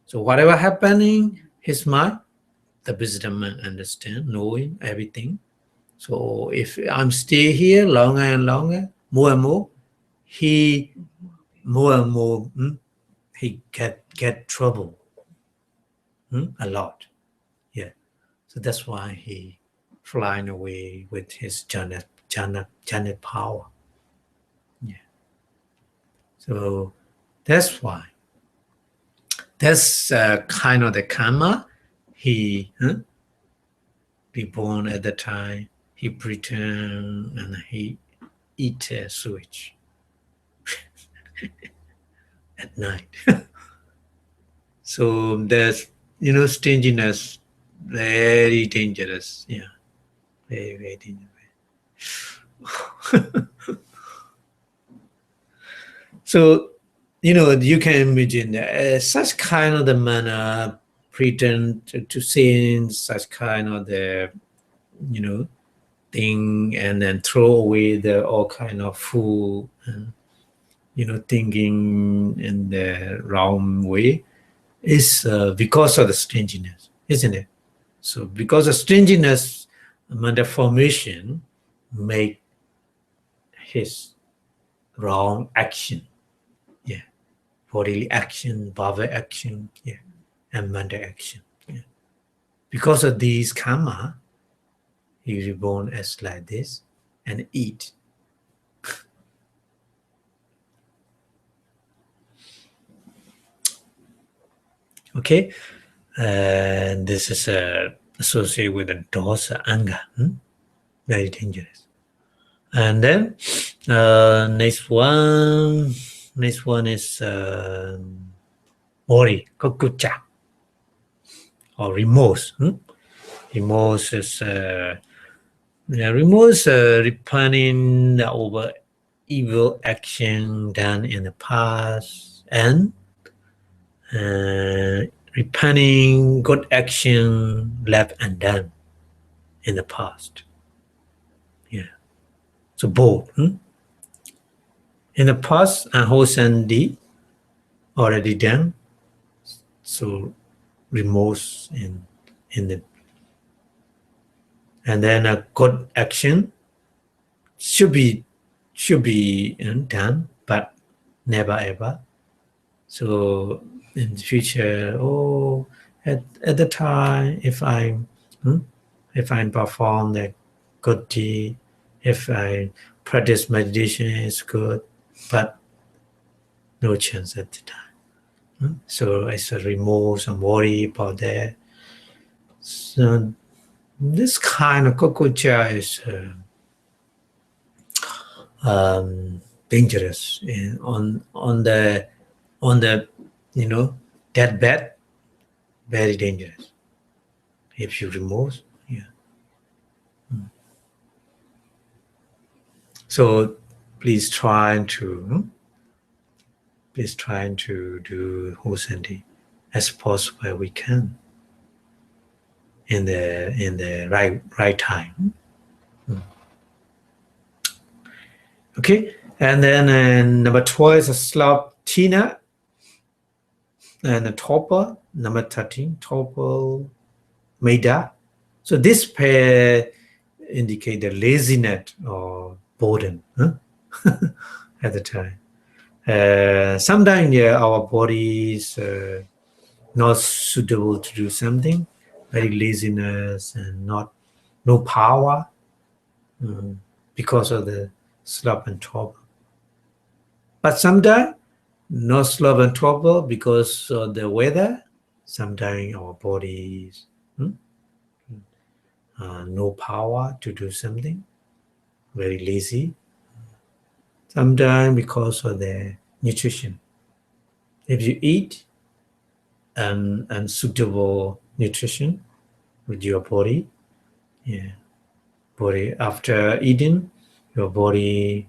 So whatever happening, his mind, the visitor man understand, knowing everything. So if I'm stay here longer and longer, more and more, he more and more he get trouble a lot. Yeah. So that's why he flying away with his Janet power. Yeah. So that's why. That's kind of the karma. He be born at the time. He pretend and he eat sewage at night. So there's stinginess, very dangerous. Yeah, very very dangerous. So you can imagine such kind of the manner pretend to sin such kind of the thing and then throw away the all kind of food and thinking in the wrong way is because of the stinginess, isn't it? So because of stinginess, the formation make his wrong action. Yeah. Bodily action, bhava action, yeah, and manda action. Yeah. Because of these karma, he reborn as like this and eat. Okay, and this is associated with the dosa, anger, very dangerous. And then next one is mori, kokucha, or remorse. Remorse is repenting over evil action done in the past and repenting good action left undone in the past. Yeah. So both. In the past, unwholesome deed already done. So remorse in the, and then a good action should be done, but never ever. So in the future, at the time, if I perform the good deed, if I practice meditation, is good, but no chance at the time. So it's a remorse and worry about that. So this kind of kokucha is dangerous and on the deathbed, very dangerous. If you remorse, yeah. So please try to please try to do wholesome as possible we can in the right time. Okay, and then number 12 is a slop tina, and a topper. Number 13, topper maida. So this pair indicate the laziness or boredom at the time. Sometimes our body is not suitable to do something, very laziness and no power because of the slop and trouble. But sometimes no slop and trouble because of the weather. Sometimes our bodies no power to do something, very lazy. Sometimes because of the nutrition. If you eat unsuitable nutrition with your body, body after eating, your body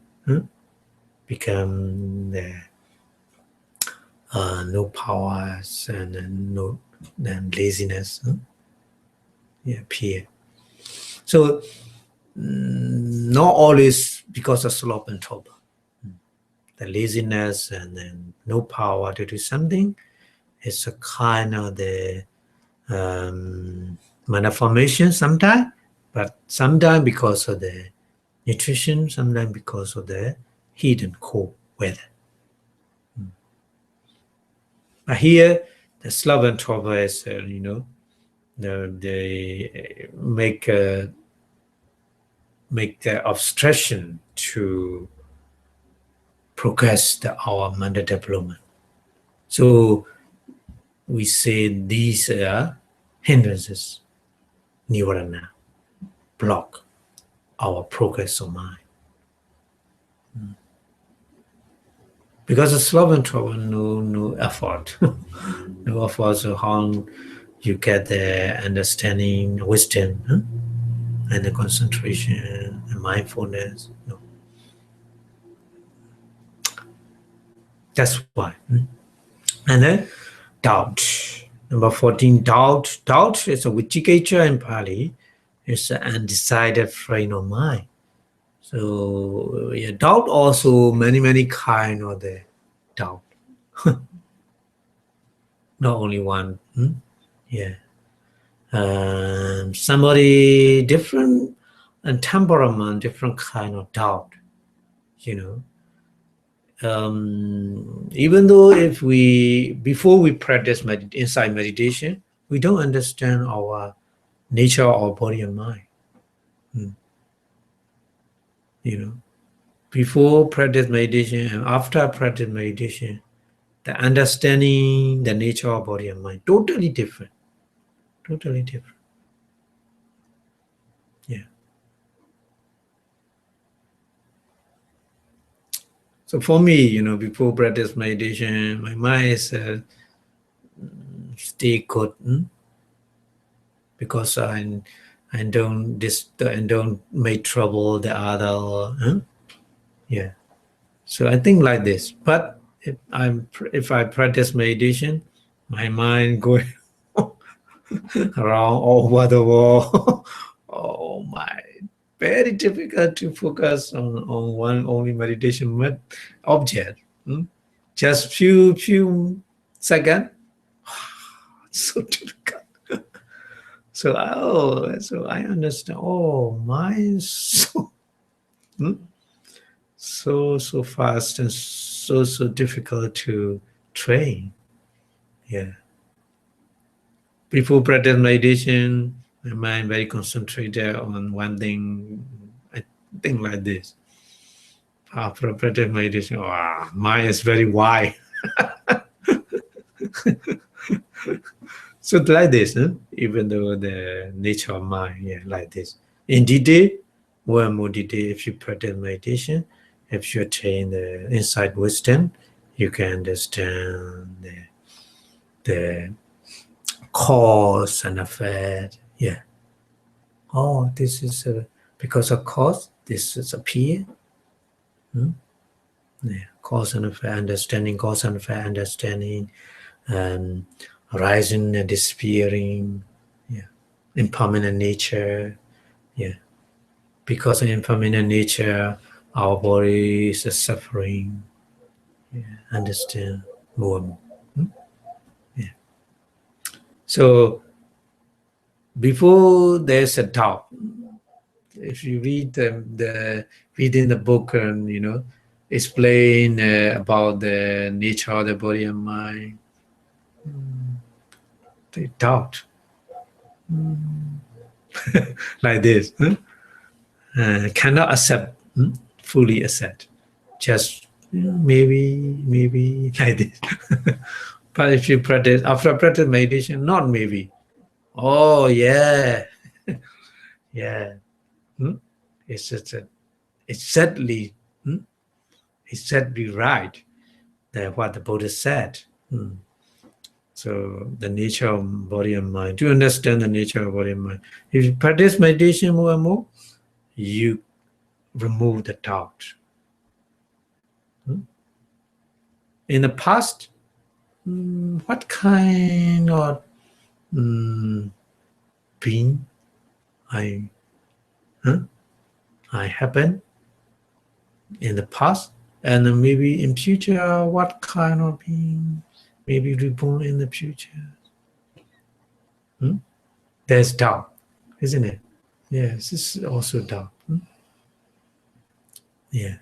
become no powers and no laziness appear. So not always because of slop and trouble. The laziness and then no power to do something is a kind of the malformation sometimes, but sometimes because of the nutrition, sometimes because of the heat and cold weather. But here, the slop and trouble is, they make the obstruction to progress our mental development. So we say these are hindrances, nirvana, block our progress of mind. Because of slop and trouble, no effort. No effort, so how you get the understanding, wisdom, and the concentration and mindfulness. No. That's why. And then doubt. Number 14, doubt. Doubt is a vicikiccha in Pali. It's an undecided frame of mind. So doubt also many kind of the doubt. Not only one. Somebody different and temperament, different kind of doubt. Even though before we practice inside meditation, we don't understand our nature, our body and mind. Before practice meditation and after practice meditation, the understanding the nature of body and mind totally different. Totally different. So for me, before practice meditation, my mind is stay good because I don't make trouble the other. So I think like this. But if I practice meditation, my mind going around all over the world. Oh my! Very difficult to focus on one only meditation object. Just few seconds. So difficult. So I understand. Oh, mind so fast and so difficult to train. Before practice meditation, my mind very concentrated on one thing. I think like this. After practice meditation, mind is very wide. So like this, even though the nature of mind, like this. In detail, more and more detail, if you practice meditation, if you attain the insight wisdom, you can understand the cause and effect. Oh, this is because of cause, this is appear. cause and effect understanding, cause and effect understanding, arising and disappearing, yeah, impermanent nature, yeah. Because of impermanent nature, our body is suffering. Yeah, understand more and more. Yeah. So before there's a doubt, if you read reading the book and explain about the nature of the body and mind, they doubt like this, cannot accept, fully accept, just maybe like this. But if you practice, after practice meditation, not maybe, oh yeah, yeah, it's just exactly exactly right that what the Buddha said. So the nature of body and mind, to understand the nature of body and mind, if you practice meditation more and more, you remove the doubt. In the past, what kind of being I happen in the past, and then maybe in future, what kind of being maybe reborn in the future? There's doubt, isn't it? Yes, this is also doubt. Yeah.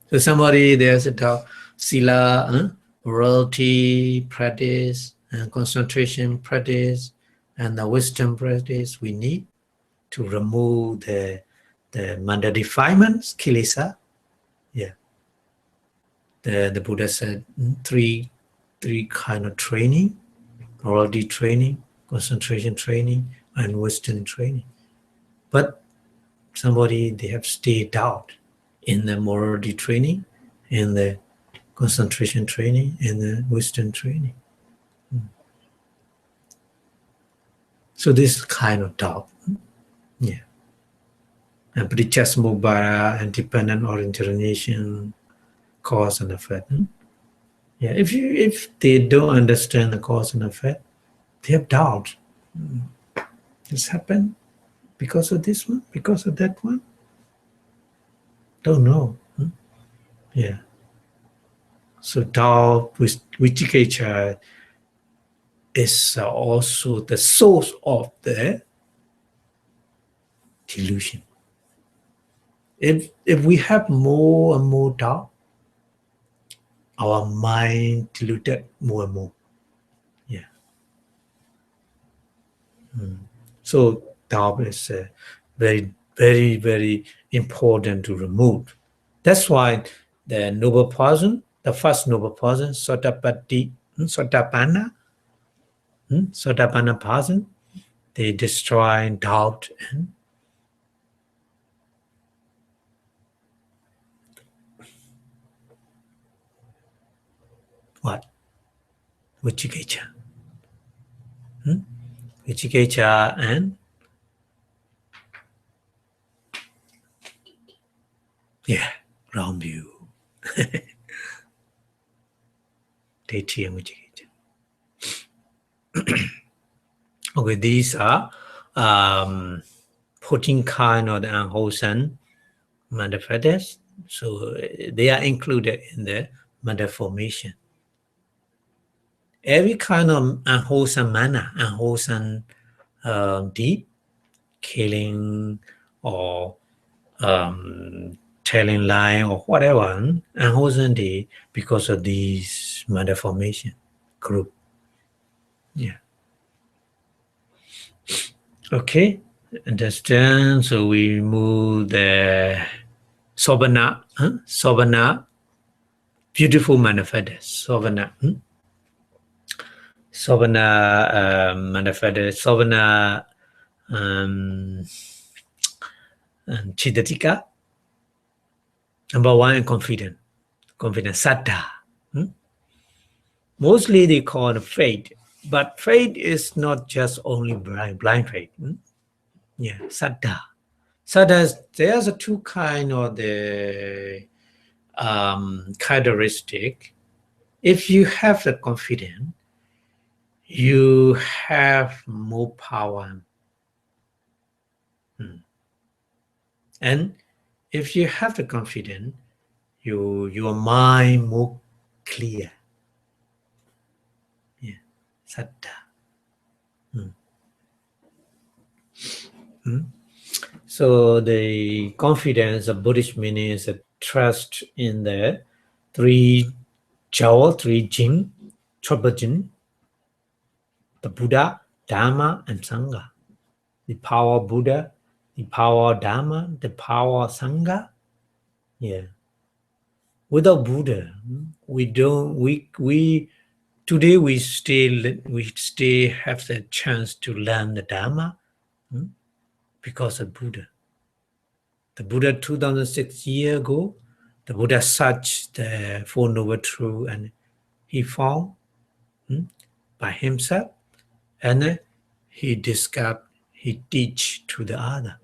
So somebody, there's a doubt, sila, morality practice, and concentration practice, and the wisdom practice we need to remove the manda defilements, kilesa. Yeah. The Buddha said three kind of training: morality training, concentration training, and wisdom training. But somebody, they have stayed out in the morality training, in the concentration training, and the wisdom training. So this kind of doubt, yeah. And pradityasamubhara and dependent orientation, cause and effect. Yeah, if they don't understand the cause and effect, they have doubt. This happened because of this one, because of that one. Don't know. Yeah. So doubt with vicikiccha is also the source of the delusion. If we have more and more doubt, our mind deluded more and more. Yeah. So doubt is very, very, very important to remove. That's why the noble person, the first noble person, Sotapanna person, they destroy doubt and what? Vicikiccha. Vicikiccha and wrong view. Deity and vicikiccha. Okay, these are 14 kind of the unwholesome manifestos. So they are included in the matter formation. Every kind of unwholesome manner, unwholesome deed, killing or telling lie or whatever, unwholesome deed, because of these matter formation group. Yeah. Okay, understand. So we remove the Sobana, Sobana, beautiful manifestos, Sobana. Sobana manifestos, Sobana Chidatika. Number one, and confident, saddha. Mostly they call it faith, but faith is not just only blind faith. Yeah, saddha. So there's a two kind of the characteristic. If you have the confidence, you have more power. And if you have the confidence, your mind more clear. Yeah, saddha. So the confidence of Buddhist meaning is a trust in the three jin, triple jin, the Buddha, Dharma, and Sangha. The power of Buddha, the power of Dharma, the power of Sangha. Yeah. Without Buddha, today we still have the chance to learn the Dharma because of Buddha. The Buddha 2006 years ago, the Buddha searched the Four Noble Truths and he found by himself, and he discovered, he teach to the other.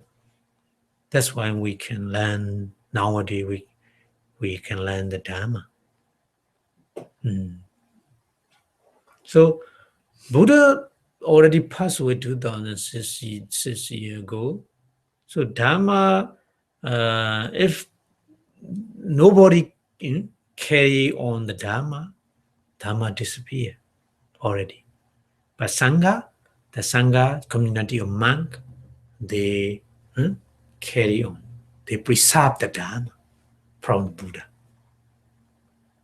That's why we can learn nowadays. We can learn the Dharma. So Buddha already passed away 2006 years ago. So Dharma, if nobody carry on the Dharma disappear already. But Sangha, the Sangha community of monks, they carry on. They preserve the Dharma from Buddha.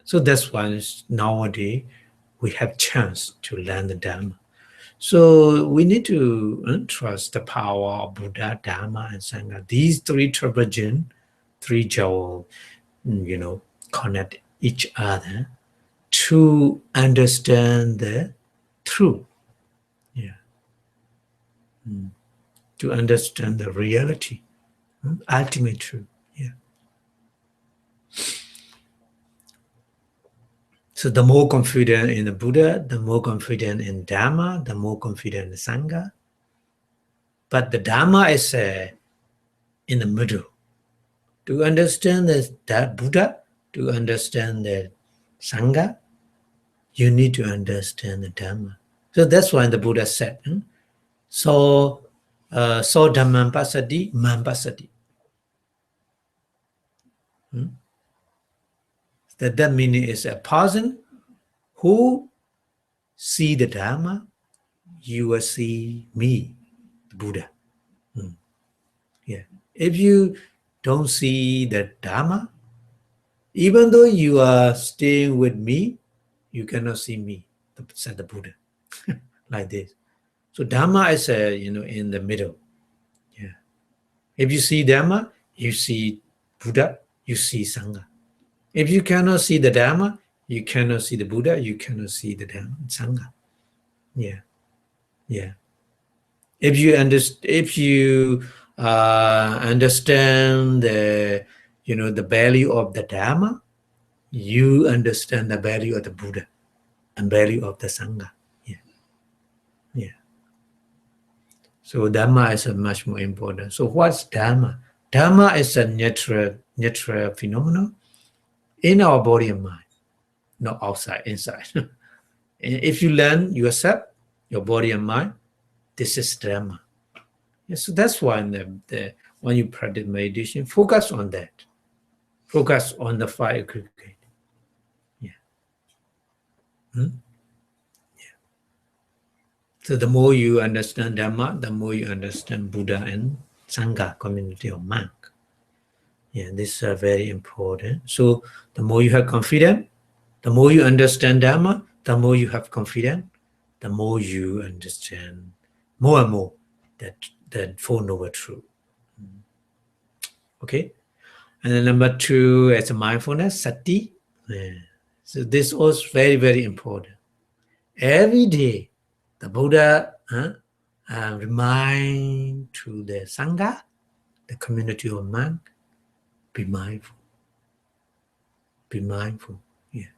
So that's why nowadays we have chance to learn the Dharma. So we need to trust the power of Buddha, Dharma, and Sangha. These three traditions, three jewels, connect each other to understand the truth. Yeah. To understand the reality, ultimate truth. Yeah. So the more confident in the Buddha, the more confident in Dharma, the more confident in Sangha. But the Dharma is in the middle. To understand that Buddha, to understand the Sangha, you need to understand the Dharma. So that's why the Buddha said, so Dhammam Pasati, Man Pasati. That meaning is a person who see the Dharma, you will see me, the Buddha. Yeah. If you don't see the Dharma, even though you are staying with me, you cannot see me, said the Buddha. Like this. So Dharma is in the middle. Yeah. If you see Dharma, you see Buddha, you see Sangha. If you cannot see the Dharma, you cannot see the Buddha, you cannot see the Dharma, Sangha. Yeah. Yeah. If you understand the the value of the Dharma, you understand the value of the Buddha and value of the Sangha. Yeah. Yeah. So Dharma is much more important. So what's Dharma? Dharma is a natural phenomenon in our body and mind, not outside, inside. If you learn yourself, your body and mind, this is Dharma. Yeah, so that's why when you practice meditation, focus on that. Focus on the five aggregate. Yeah. Yeah. So the more you understand Dharma, the more you understand Buddha and Sangha, community of monks. Yeah, this is very important. So the more you have confidence, the more you understand Dharma, the more you have confidence, the more you understand more and more that Four Noble Truths. Okay? And then number two is mindfulness, sati. Yeah. So this was very, very important. Every day, the Buddha remind to the Sangha, the community of monks, be mindful. Be mindful. Yeah.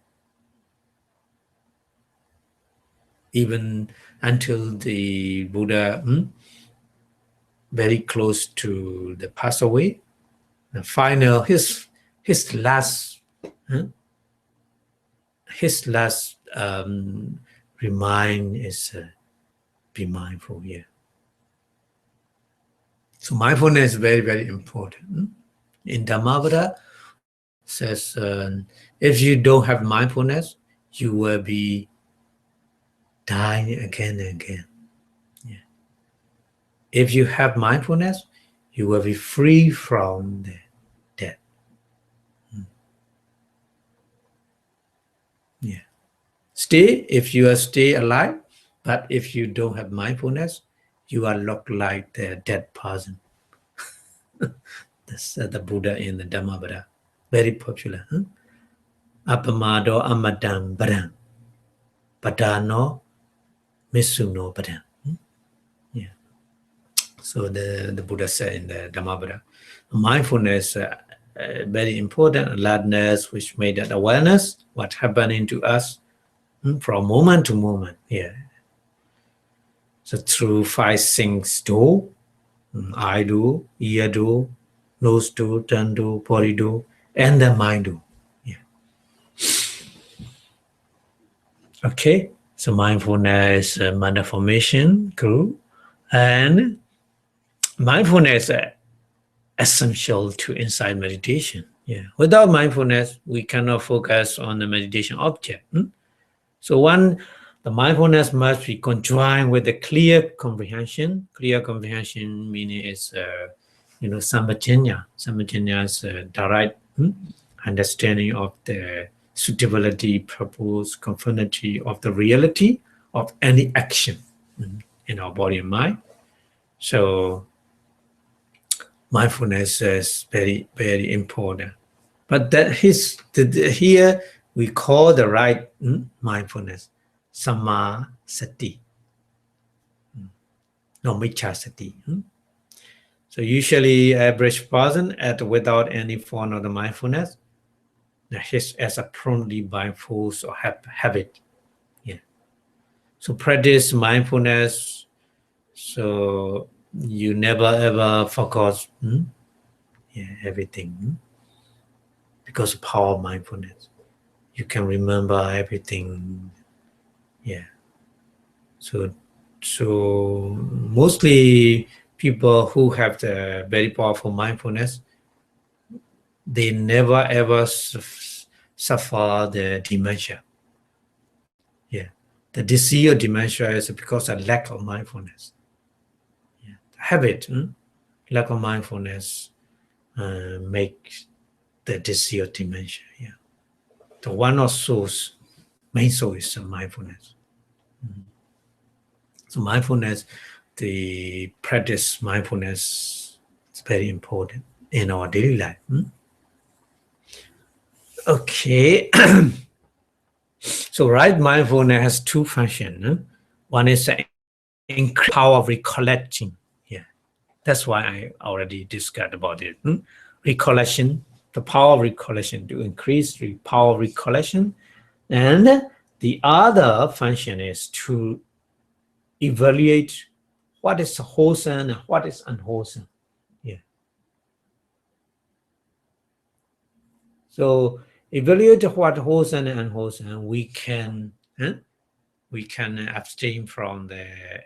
Even until the Buddha very close to the pass away, the final his last his last remind is be mindful here. So mindfulness is very, very important. In Dhammavada says, if you don't have mindfulness, you will be dying again and again. Yeah. If you have mindfulness, you will be free from the death. Yeah. If you are stay alive, but if you don't have mindfulness, you are looked like the dead person. That's the Buddha in the Dhammavada. Very popular. Apamado amadam badam. Padano misuno badam. Yeah. So the Buddha said in the Dhammavada. Mindfulness very important. Alertness, which made that awareness, what happening to us from moment to moment. Yeah. So through 5 things do, eye do, ear do, nose do, tongue do, body do, and the mind do. Yeah. Okay. So mindfulness, mind formation, grew, and mindfulness essential to insight meditation. Yeah. Without mindfulness, we cannot focus on the meditation object. So the mindfulness must be conjoined with the clear comprehension. Clear comprehension meaning is, sampajanya. Sampajanya is direct understanding of the suitability, purpose, conformity of the reality of any action in our body and mind. So mindfulness is very, very important. But here we call the right mindfulness Samma Sati, no Micha Sati. So usually average person without any form of the mindfulness, as a promptly by force or habit. Yeah. So practice mindfulness. So you never ever focus everything because of power of mindfulness. You can remember everything. Yeah. So mostly people who have the very powerful mindfulness, they never ever suffer the dementia. Yeah. The disease of dementia is because of lack of mindfulness. Yeah. Habit, lack of mindfulness makes the disease of dementia. Yeah. The one of source, main source is mindfulness. So mindfulness, the practice mindfulness is very important in our daily life. Okay. So right mindfulness has 2 functions. One is the power of recollecting. Yeah. That's why I already discussed about it. Recollection, the power of recollection, to increase the power of recollection. And the other function is to evaluate what is wholesome and what is unwholesome. Yeah. So evaluate what wholesome and unwholesome. We can abstain from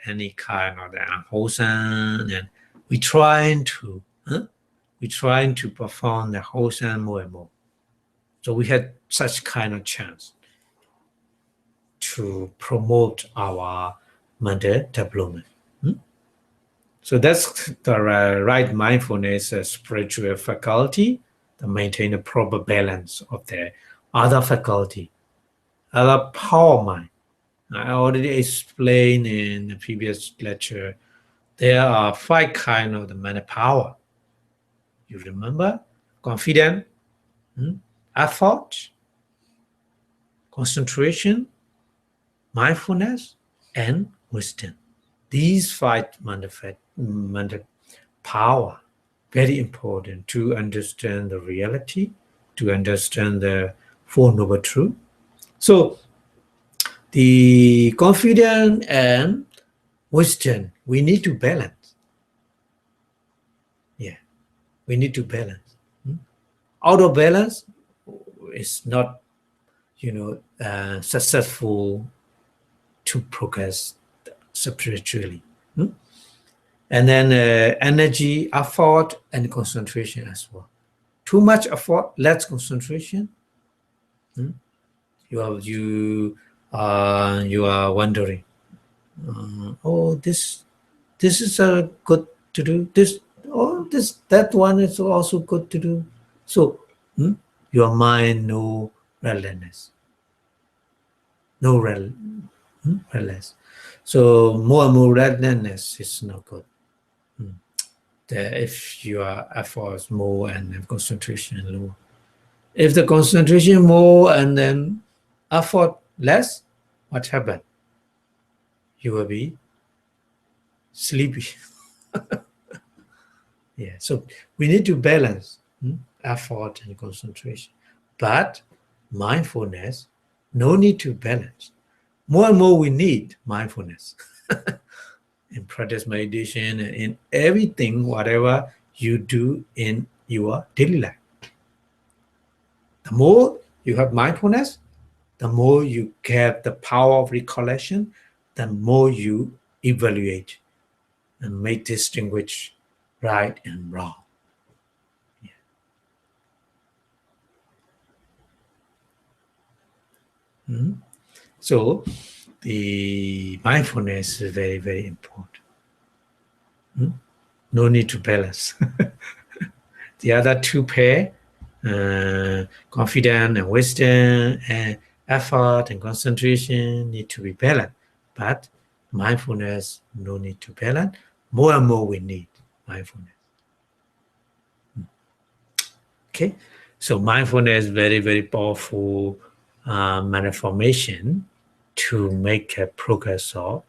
any kind of the unwholesome, and we trying to perform the wholesome more and more. So we had such kind of chance to promote our mental development. So that's the right mindfulness, spiritual faculty, to maintain a proper balance of the other faculty, other power mind. I already explained in the previous lecture, there are 5 kinds of the mental power. You remember? Confidence, effort, concentration, mindfulness, and wisdom. These 5 mental power, very important to understand the reality, to understand the Four Noble Truth. So the confidence and wisdom, we need to balance. Yeah, we need to balance. Out of balance, it's not, successful to progress spiritually. And then energy, effort, and concentration as well. Too much effort, less concentration. You are wondering, oh, this is good to do. That one is also good to do. So your mind no restlessness, no restless. So more and more restlessness is not good. If your efforts more and concentration low. If the concentration more and then effort less, what happened? You will be sleepy. Yeah, so we need to balance effort and concentration. But mindfulness, no need to balance. More and more we need mindfulness. In practice meditation and in everything, whatever you do in your daily life. The more you have mindfulness, the more you get the power of recollection, the more you evaluate and make distinguish right and wrong. Yeah. So the mindfulness is very, very important. No need to balance. The other two pair, confidence and wisdom, and effort and concentration need to be balanced. But mindfulness, no need to balance. More and more we need mindfulness. Okay, so mindfulness is very, very powerful manifestation to make a progress of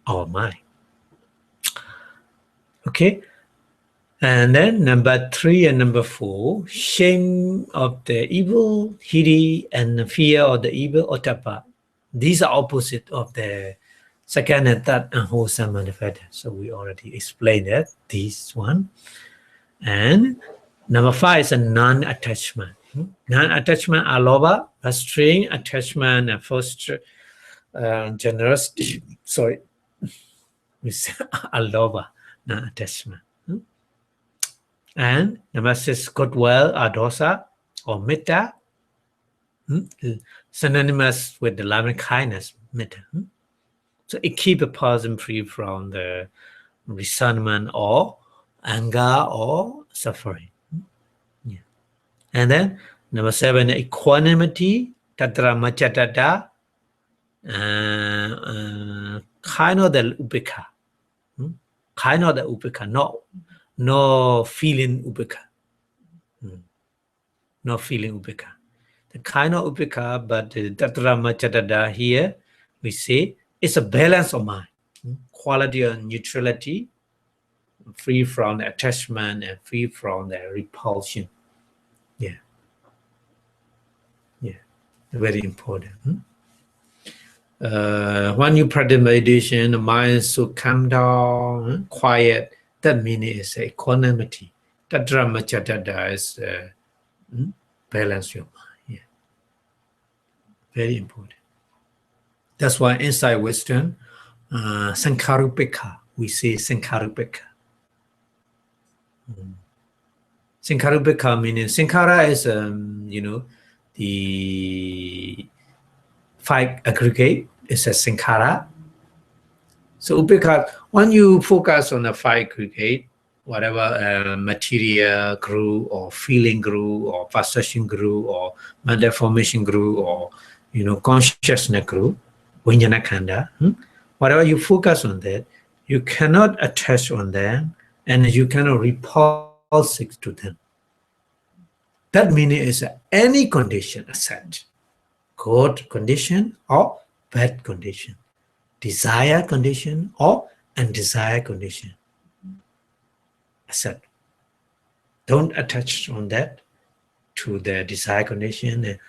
our mind. Okay, and then number 3 and number 4, shame of the evil, hiri, and fear of the evil, ottappa. These are opposite of the second and third unwholesome manifestation. So we already explained that, this one. And number 5 is a non-attachment. Non-attachment are lobha, restraint, attachment, and first generosity. Sorry, we say alobha, non-attachment. And number 6, goodwill, dosa, or metta, synonymous with the loving kindness, metta. So it keeps a person free from the resentment or anger or suffering. Yeah. And then number 7, equanimity, tatra machatata, kind of the ubbeka. Kind of the ubbeka, no feeling ubbeka. No feeling ubbeka. The kind of ubbeka, but the tatra machatata here, we say, it's a balance of mind. Quality of neutrality, free from the attachment and free from the repulsion. Yeah. Yeah. Very important. When you practice meditation, the mind is so calm down, quiet. That means it's equanimity. Tatra machatata is balance your mind. Yeah. Very important. That's why inside Western, sankharupeka, we say sankharupeka. Sankharupeka meaning sankhara is the 5 aggregate is a sankhara. So ubbeka, when you focus on the 5 aggregate, whatever material grew or feeling grew or perception grew or mental formation grew or consciousness grew, vijnana khanda, whatever you focus on that, you cannot attach on them and you cannot repulse to them. That meaning is any condition accept. Good condition or bad condition. Desire condition or undesired condition. Accept. Don't attach on that to the desired condition and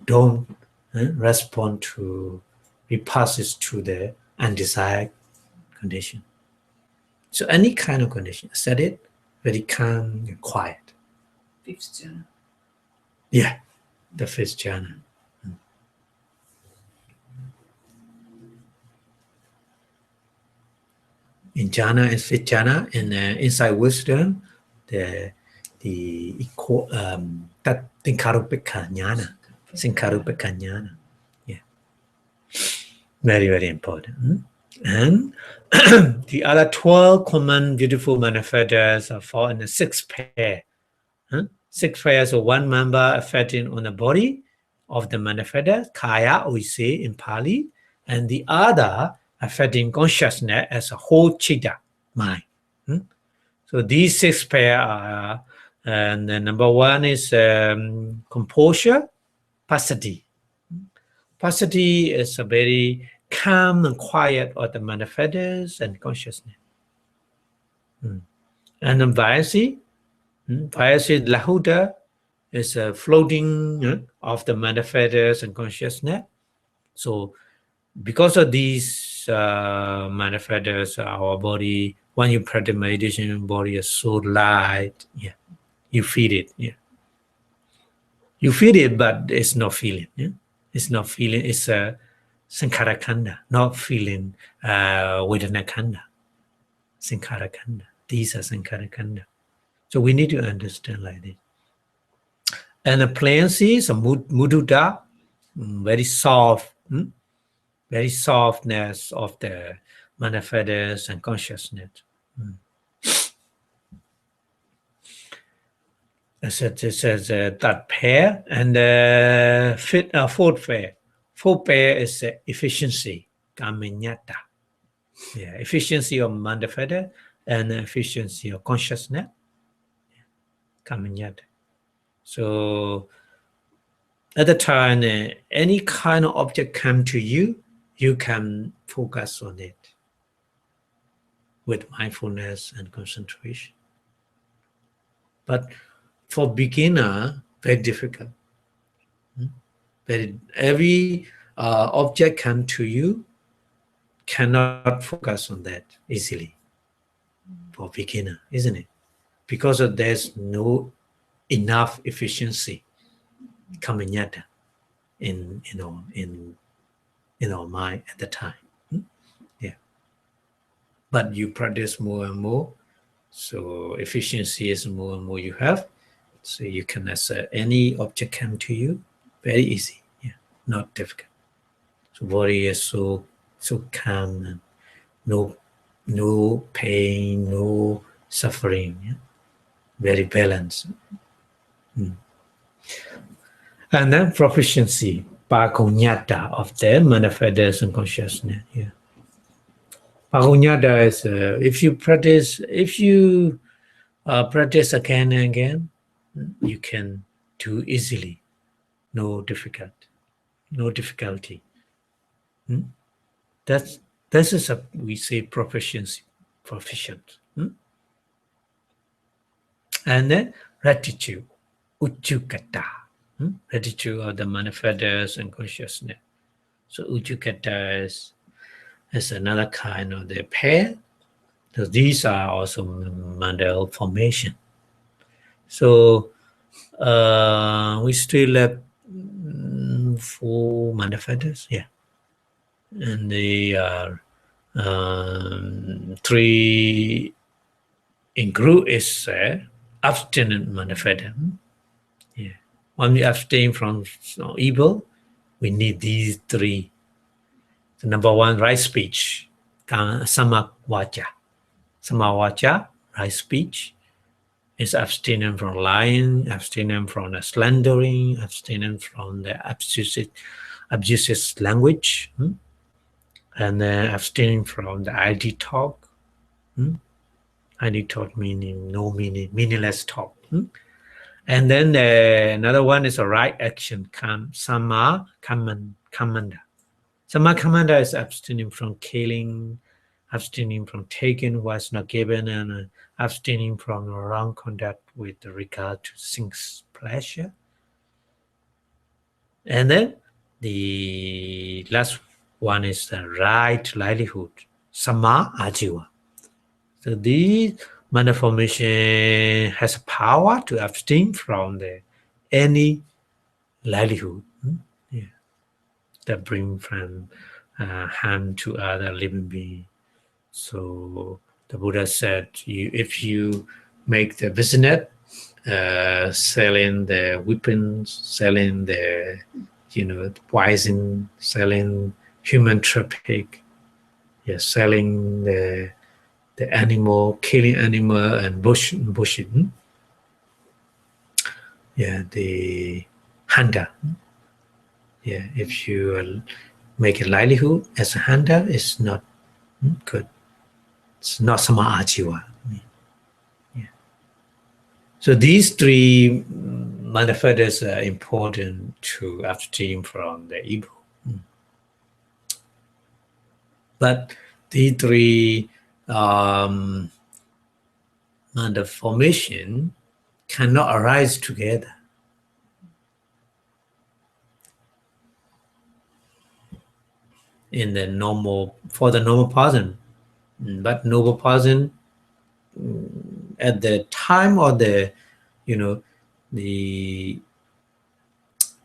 don't respond to repulses to the undesired condition. So any kind of condition, accept it, very calm and quiet. 5th jhana. Yeah. the fifth jhana. In jhana and fifth jhana, and inside wisdom, the Tinkarupika jnana, Sinkarupika jnana. Yeah, very, very important. And the other 12 common beautiful manifestors are fall in the 6 pair. 6 pairs of one member affecting on the body of the manifestor, kaya we say in Pali, and the other affecting consciousness as a whole chitta, mind. So these 6 pairs are, and the number 1 is composure, passaddhi. Passaddhi is a very calm and quiet of the manifestors and consciousness. And then Vayasi, Vayasi Lahuta is a floating of the manifestors and consciousness. So because of these manifestors, our body, when you practice meditation, your body is so light. Yeah, you feel it. Yeah, you feel it, but it's not feeling. Yeah, it's not feeling. It's a sankhara khanda, not feeling vedana khanda. Sankhara khanda. These are sankhara khanda. So we need to understand like this. And the plaincy is a mudita, very soft, very softness of the manifestors and consciousness. It says that pair, and the fourth pair. Fourth pair is efficiency, kaminyata. Yeah, efficiency of manifestor and efficiency of consciousness, kaminyata. So at the time, any kind of object come to you, you can focus on it with mindfulness and concentration. But for beginner, very difficult. Every object come to you, cannot focus on that easily for beginner, isn't it? Because there's no enough efficiency coming yet in our mind at the time. Yeah. But you practice more and more, so efficiency is more and more you have. So you can assert any object come to you, very easy. Yeah, not difficult. So body is so calm and no pain, no suffering. Yeah? Very balanced. And then proficiency, pakunyata of the manifestors and consciousness. Yeah. Pakunyata is if you practice again and again, you can do easily, no difficulty. This is we say proficiency, proficient. And then gratitude, uddhacca, gratitude of the manifestors and consciousness. So uddhacca is another kind of the pair. So these are also mandal formation. So we still have 4 manifestors, yeah, and they are 3 in group is abstinent manifestor. Yeah, when we abstain from evil, we need these 3. So number 1, right speech, samavacha. Samavacha, right speech, is abstinent from lying, abstinent from the slandering, abstinent from the abusive language, and then abstaining from the ID talk. ID talk meaning no meaning, meaningless talk. And then another one is a right action, sama kamanda. Sama kamanda is abstaining from killing, abstaining from taking what's not given, and abstaining from wrong conduct with regard to things pleasure. And then the last one is the right livelihood, sama ajiva. So this manifestation has power to abstain from any livelihood, yeah, that bring from harm to other living beings. So the Buddha said, if you make the business, selling the weapons, selling the, the poison, selling human traffic, yeah, selling the animal, killing animal and bushing, yeah, the hunter. Yeah, if you make a livelihood as a hunter, it's not good. It's not sama ajiva. Yeah. So these three manifestors are important to abstain from the evil. But these three formation cannot arise together. In the normal, for the normal person, but normal person at the time of the, the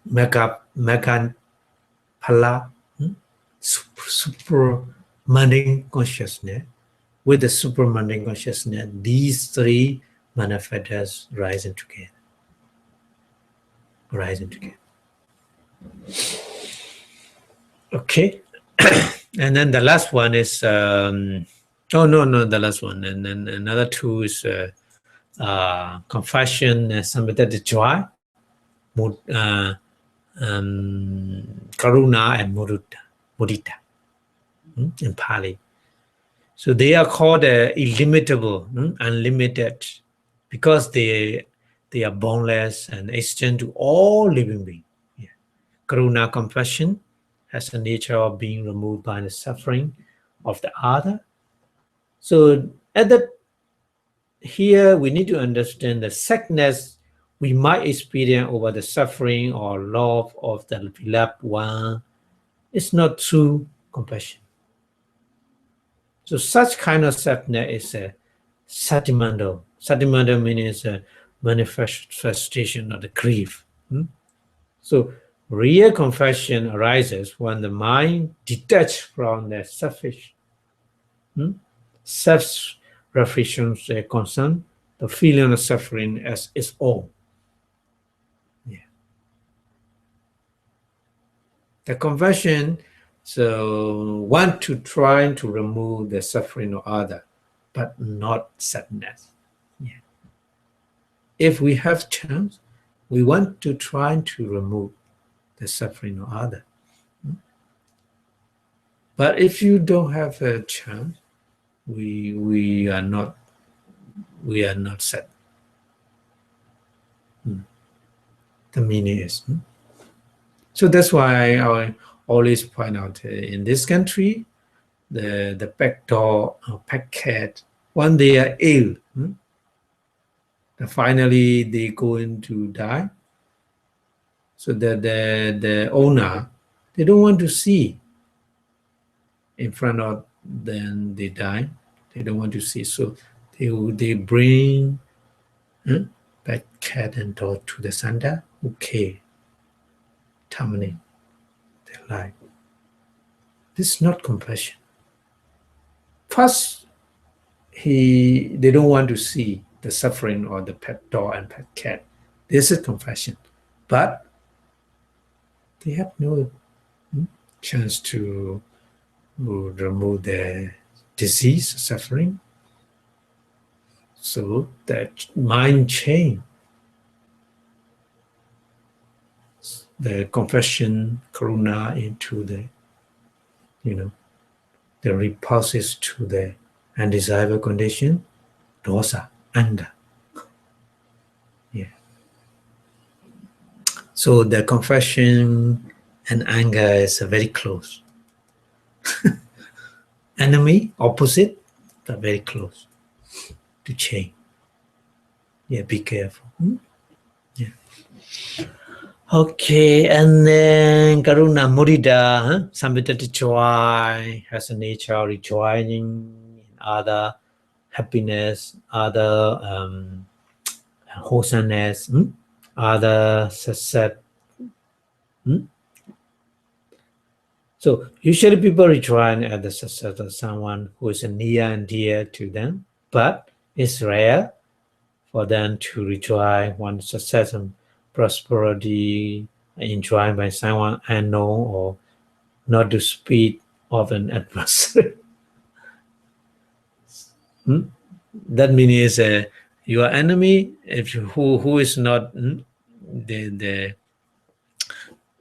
mega pala, super mundane consciousness, with the super mundane consciousness, these three manifestors rising together. Okay. And then the last one is the last one, and then another two is compassion, sympathetic joy, karuna and mudita in Pali. So they are called illimitable, unlimited, because they are boundless and extend to all living beings. Yeah. Karuna, compassion, has a nature of being removed by the suffering of the other. So at that, here we need to understand the sadness we might experience over the suffering or love of the beloved one is not true compassion. So such kind of sadness is a sentimental. Sentimental means a manifestation of the grief. So real compassion arises when the mind detached from the selfish, self-reflection concern, the feeling of suffering as its own. Yeah. The compassion, so want to try to remove the suffering of other, but not sadness. Yeah. If we have chance, we want to try to remove the suffering of other. But if you don't have a chance, we are not sad. The meaning is. So that's why I always point out in this country, the pet dog or pet cat, when they are ill, finally they going to die. So the owner, they don't want to see in front of them they die. They don't want to see. So they bring pet cat and dog to the center. Okay, terminate their life. This is not compassion. First, they don't want to see the suffering of the pet dog and pet cat. This is compassion. But they have no chance to remove the disease, suffering. So that mind change, the compassion, karuna into the, the repulses to the undesirable condition, dosa, anger. Yeah. So the compassion and anger is very close. Enemy, opposite, but very close to change. Yeah, be careful. Yeah. Okay, and then karuna mudita, sympathetic joy, has a nature of rejoicing in other, happiness, other wholesomeness, other success, So usually people rejoin at the success of someone who is near and dear to them, but it's rare for them to rejoin one success and prosperity enjoyed by someone unknown or not to speak of an adversary. That means your enemy, if you, who is not the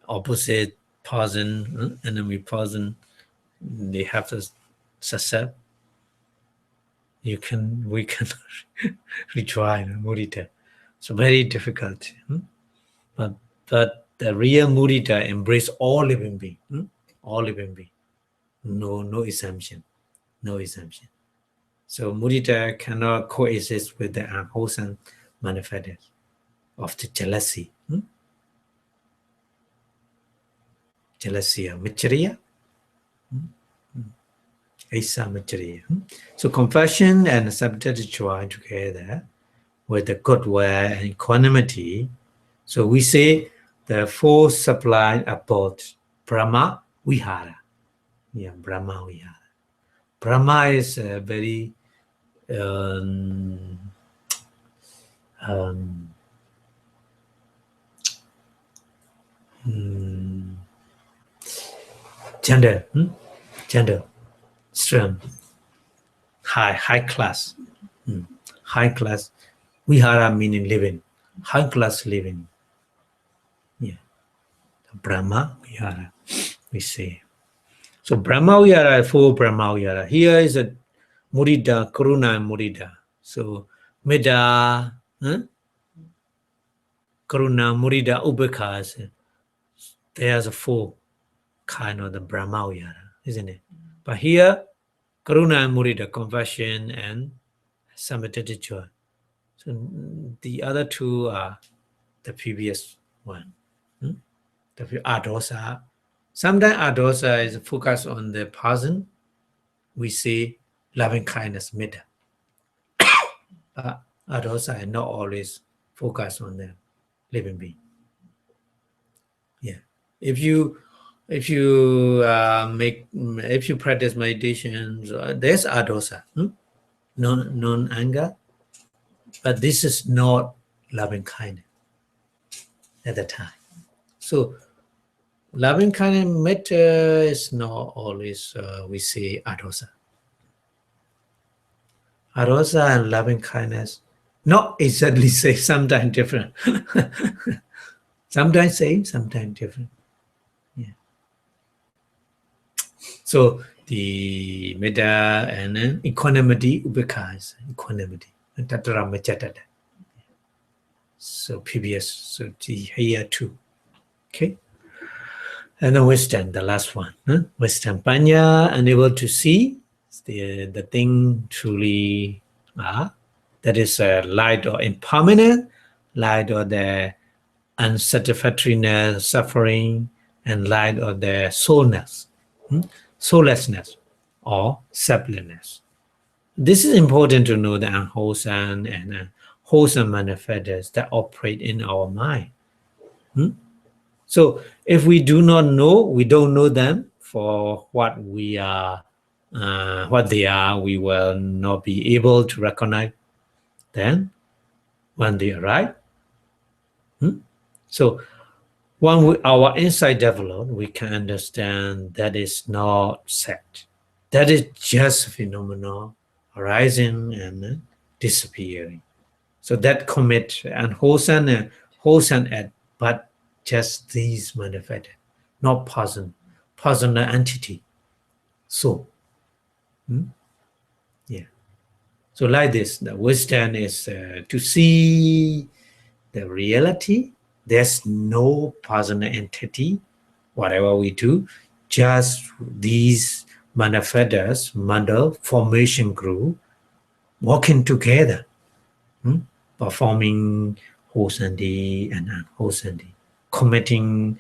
opposite person, enemy person, they have to success. We can retry mudita. So very difficult. But the real mudita embrace all living being, all living being. No exemption, no exemption. So mudita cannot coexist with the unwholesome manifestation of the jealousy. Jealousy of Michariya. Asa Michariya. So compassion and subject join together with the goodwill and equanimity. So we say the four supply about Brahma Vihara. Yeah, Brahma Vihara. Brahma is a very gender, strength, high class, high class. Vihara meaning living, high class living. Yeah, Brahma Vihara, we say. So Brahma Vihara, four Brahma Vihara. Here is a Mudita, Karuna and Mudita. So Metta, Karuna, Mudita, Upekkha. There's a four kind of the Brahma Vihara, isn't it? But here, Karuna and Mudita, compassion and sympathetic joy. So the other two are the previous one. The adosa. Sometimes adosa is focused on the person. We say loving kindness, metta. But adosa is not always focused on the living being. Yeah. If you practice meditation, there's adosa, non-anger, but this is not loving kindness at the time. So loving kindness metta is not always we say adosa. Adosa and loving kindness not exactly say, sometimes different. Sometimes same, sometimes different. Yeah. So the metta and then equanimity, upekkha is equanimity. Tatara majatata. So previous, so here too. Okay. And then wisdom, the last one. Wisdom, panya, unable to see the thing truly are. That is light or impermanent, light or the unsatisfactoriness, suffering, and light or the soulness, soullessness, or selflessness. This is important to know the unwholesome and wholesome manifestors that operate in our mind. So if we do not know, we don't know them for what we are, what they are, we will not be able to recognize them when they arrive. So when our insight develops, we can understand that is not set. That is just a phenomenon arising and disappearing. So that commit unwholesome and wholesome act, but just these manifested, not personal entity. So, yeah. So like this, the wisdom is to see the reality. There's no personal entity, whatever we do, just these manifestors, mandal, formation group, working together, performing wholesomely and unwholesomely, committing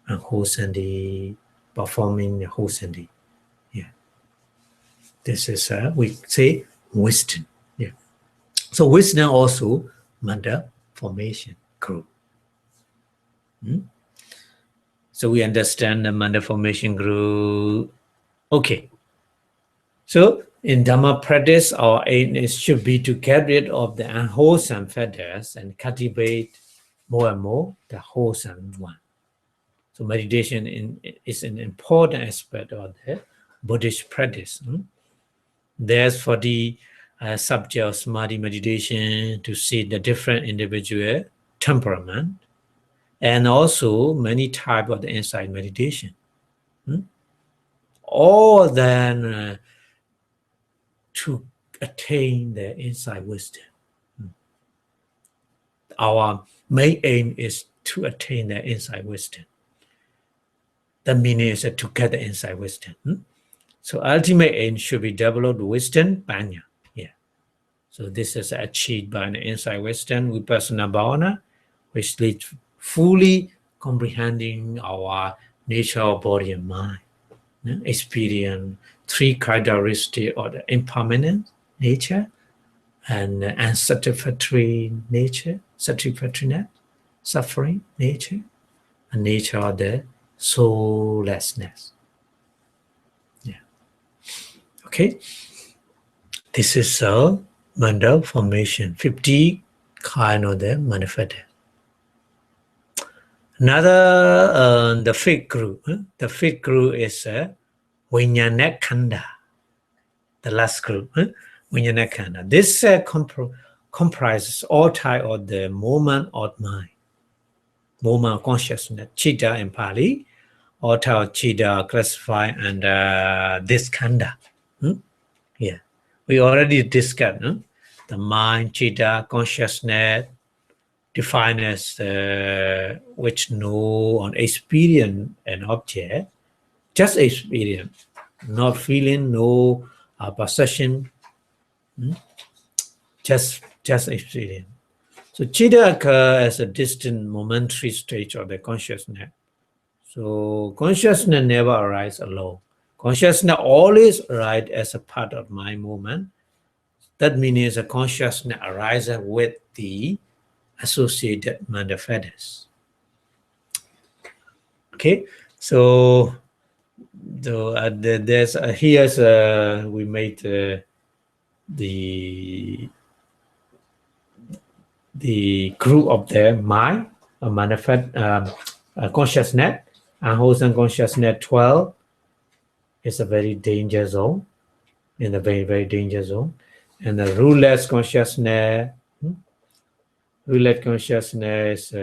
unwholesomely, performing wholesomely. Yeah. This is, we say, wisdom. Yeah. So wisdom also mandal formation group. So we understand the Manda formation group. Okay. So in Dhamma practice, our aim should be to get rid of the unwholesome feathers and cultivate more and more the wholesome one. So meditation is an important aspect of the Buddhist practice. There's for the subject of Samadhi meditation to see the different individual temperament and also many types of the insight meditation. All then to attain the insight wisdom. Our main aim is to attain the insight wisdom. The meaning is to get the insight wisdom. So ultimate aim should be develop wisdom, panya. Yeah. So this is achieved by an insight wisdom, vipassana bhavana, which leads fully comprehending our nature of body and mind. Experience three characteristics of the impermanent nature and unsatisfactory nature, satisfactoriness, suffering nature, and nature of the soullessness. Yeah. Okay. This is a Manda formation, 50 kind of the manifested. Another, the fifth group. The fifth group is Vijnana Khanda. The last group, Vijnana Khanda. This comprises all types of the moment of mind. Moment of consciousness, Chitta in Pali. All types of Chitta classified under this Khanda. Yeah. We already discussed the mind, Chitta, consciousness, defined as which know on experience an object, just experience, not feeling, no possession, just experience. So Chitta occurs as a distant momentary stage of the consciousness. So consciousness never arises alone. Consciousness always arises as a part of my movement. That means a consciousness arises with the associated Manda feathers. Okay, so there's here's we made the group of the mind, manifest consciousness, unwholesome consciousness 12 is a very danger zone, in a very, very danger zone. And the ruleless consciousness, ruleless consciousness,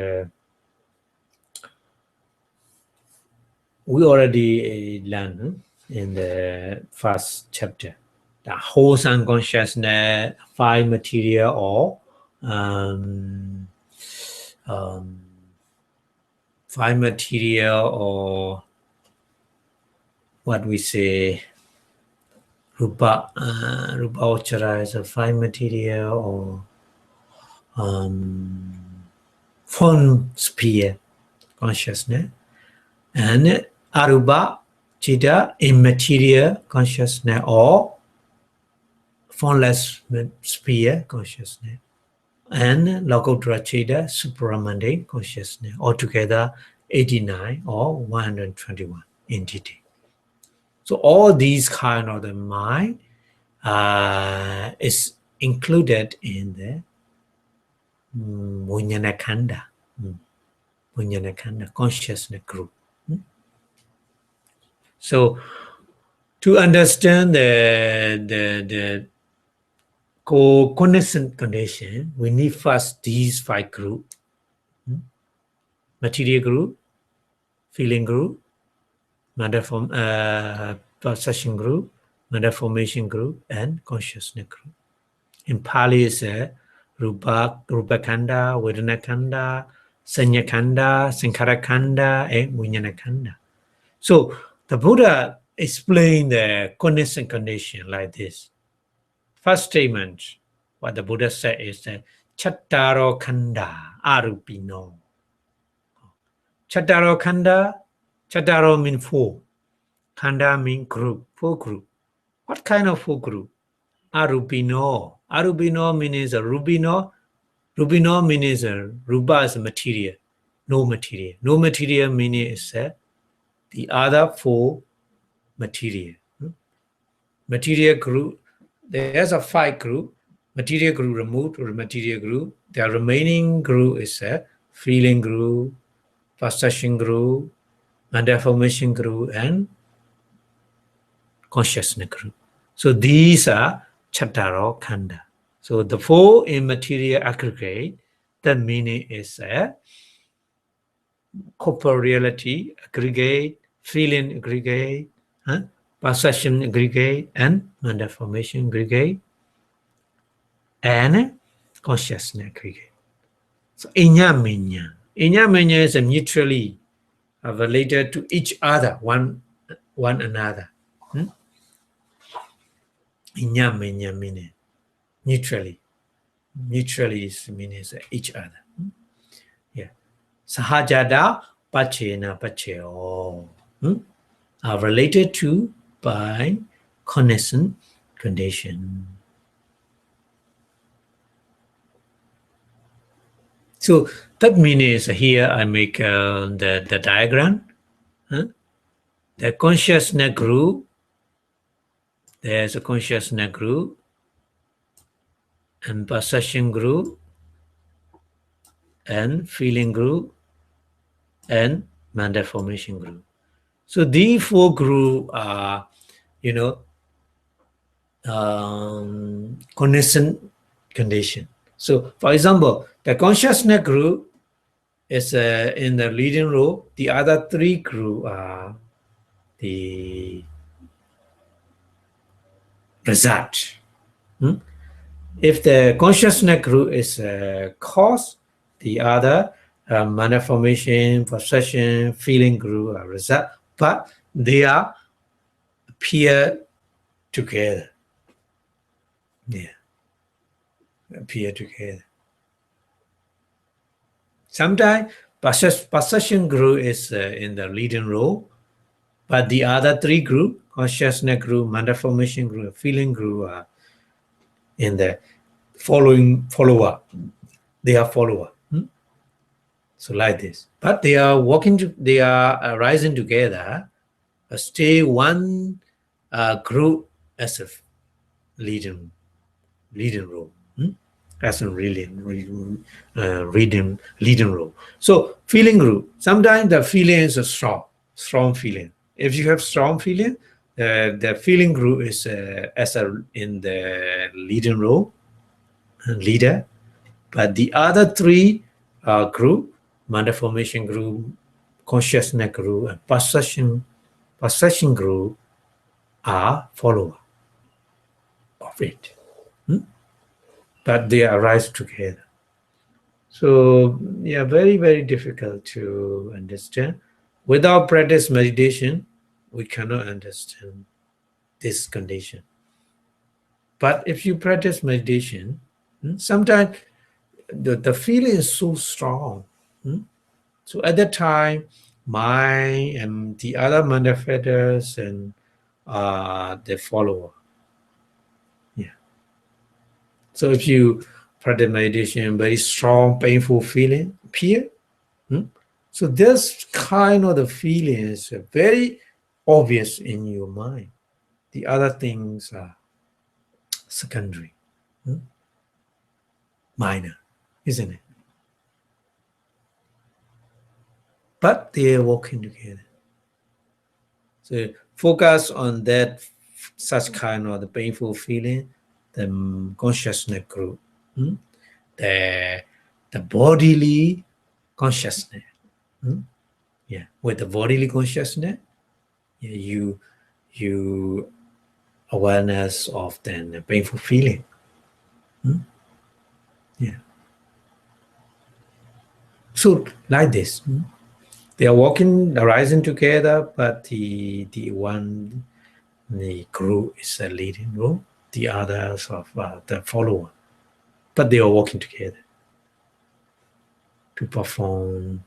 we already learned in the first chapter. The wholesome consciousness, five material or five material or what we say, rupa uchara is a five material or form sphere consciousness, and arupa chitta immaterial consciousness or formless sphere consciousness, and lokuttara chitta supramundane consciousness, altogether 89 or 121 entity. So all these kind of the mind is included in the Vijnana Khanda, Vijnana Khanda consciousness group. So to understand the co-nascent condition, we need first these five groups: material group, feeling group, Manda form possession group, Manda formation group, and consciousness group. In Pali is Rupa Khanda, Vedana Khanda, Sanya Khanda, Sankhara Khanda, and Vijnana Khanda. So the Buddha explained the co-nascent condition like this. First statement, what the Buddha said is Chattaro Khanda Arupino. Chattaro Khanda, Chattaro means four. Khanda means group, four group. What kind of four group? Arupino. Arupino means a rubino. Rubino means a rupa is a material. No material. No material meaning is the other 4 material. Material group, there's a 5 group. Material group removed or material group. The remaining group is a feeling group, perception group, mental formation group, and consciousness group. So these are Chattaro Khanda. So the 4 immaterial aggregate, the meaning is a corporeality aggregate, feeling aggregate, perception aggregate, and mental formation aggregate, and consciousness aggregate. So inya minya. Inya minya is mutually related to each other, one another. Inya minya meaning mutually. Mutually is means each other. Yeah. Sahajada pachena pacheo are related to by co-nascent condition. So that means here I make the diagram. The consciousness group, there's a consciousness group, and perception group, and feeling group, and mental formation group. So these 4 groups are, co-nascent condition. So, for example, the consciousness group is in the leading role. The other 3 groups are the result. If the consciousness group is a cause, the other mental formation, perception, feeling group are result, but they are appear together. Yeah, appear together. Sometimes perception group is in the leading role, but the other 3 group, consciousness group, mental formation group, feeling group, are in the follower. They are follower. So like this, but they are they are rising together. Stay one group as a leading role. As a leading role. So feeling group. Sometimes the feeling is a strong feeling. If you have strong feeling, the feeling group is in the leading role, leader. But the other 3 group, mental formation group, consciousness group, and perception group are follower of it. But they arise together. So, yeah, very, very difficult to understand. Without practice meditation, we cannot understand this condition. But if you practice meditation, sometimes the feeling is so strong. So at that time, mind and the other manifestors and the follower. Yeah. So if you practice meditation, very strong, painful feeling appear. So this kind of the feeling is very obvious in your mind. The other things are secondary, minor, isn't it? But they are working together. So focus on that, such kind of the painful feeling, the consciousness group, the bodily consciousness. Yeah, with the bodily consciousness, you awareness of the painful feeling. Yeah. So like this, they are walking, arising together, but the group is a leading role, the others of the follower, but they are working together to perform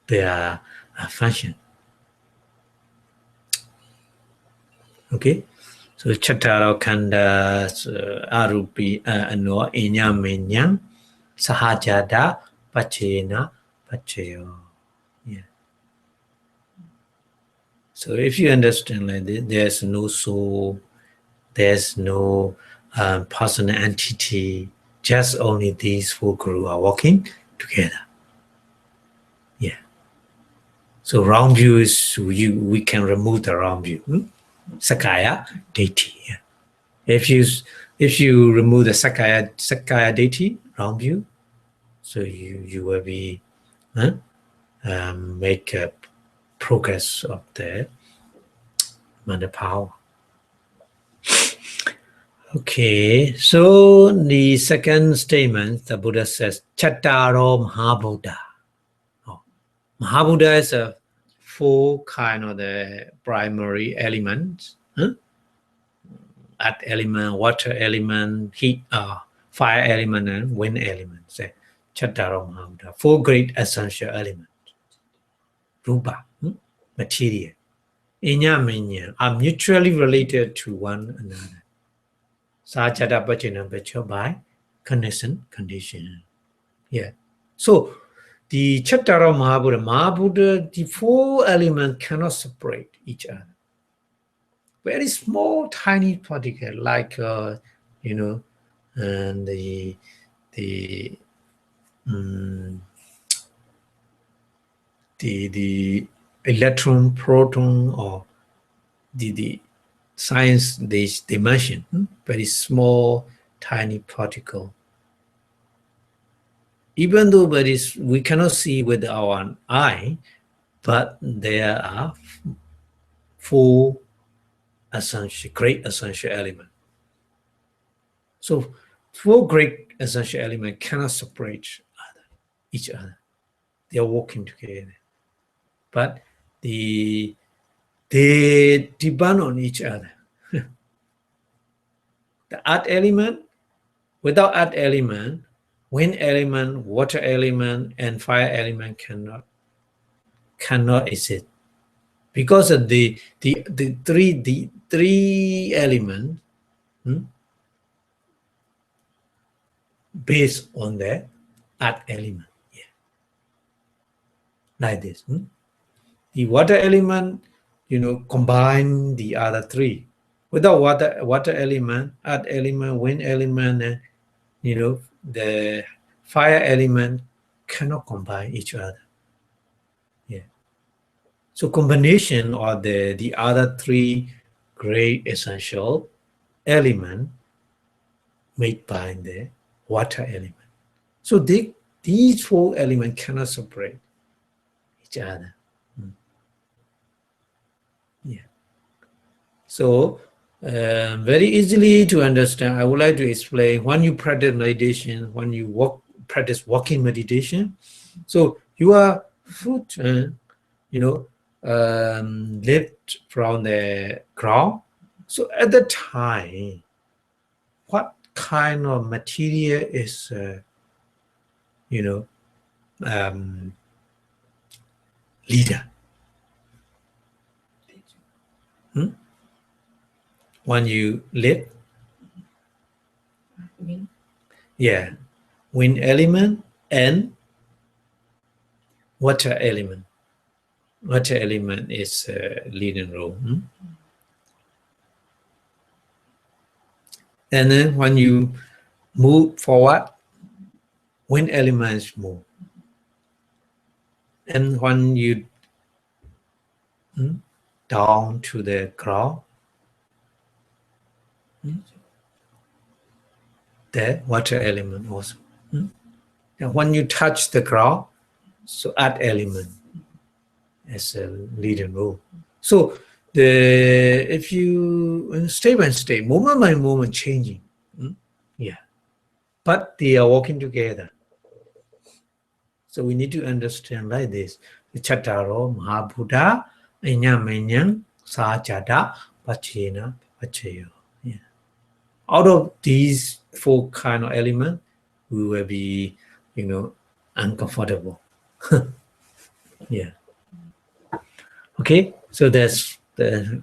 their function. Okay, so Chattaro Khanda Arupi Ano Inya Minya Sahajada Pachena Pachayo. Yeah. So if you understand like this, there's no soul, there's no personal entity, just only these four groups are working together. Yeah. So round view is we can remove the round view. Sakaya deity. Yeah. If you remove the Sakaya deity round view, so you will be make a progress of the mana power. Okay, so the second statement, the Buddha says, Chattaro Mahabuddha. Oh, Mahabuddha is a four kind of the primary elements. Earth element, water element, heat, fire element, and wind element. Say, Chattaro Mahabuddha. Four great essential elements. Rupa, material. Inya Minya are mutually related to one another. Sajada Bhajana Bhaja by condition. Yeah. So the Chattara Mahabuddha, the four elements cannot separate each other. Very small, tiny particle, like and the electron, proton, or the science they mention, very small, tiny particle. Even though we cannot see with our eye, but there are four great essential elements. So four great essential elements cannot separate each other. They are working together. But they depend on each other. The earth element, without earth element, wind element, water element, and fire element cannot exist. Because of the three elements based on the earth element. Yeah. Like this. The water element, combine the other three. Without water element, earth element, wind element, and the fire element cannot combine each other. Yeah. So combination of the other three great essential element made by the water element. So these four elements cannot separate each other. Yeah. So very easily to understand, I would like to explain when you practice meditation, when you practice walking meditation. So your foot, lift from the ground. So at the time, what kind of material is, leader? When you lift, yeah, wind element and water element. Water element is leading role. And then when you move forward, wind elements move. And when you down to the ground, the water element also. And when you touch the ground, so earth element is a leading role. So if you step by step, moment by moment changing, yeah, but they are working together. So we need to understand like this: the Chattaro Mahabuddha, Inyamenyang, Sajada, Pachena, Pachayo. Yeah. Out of these four kind of elements, we will be, uncomfortable. Yeah. Okay. So that's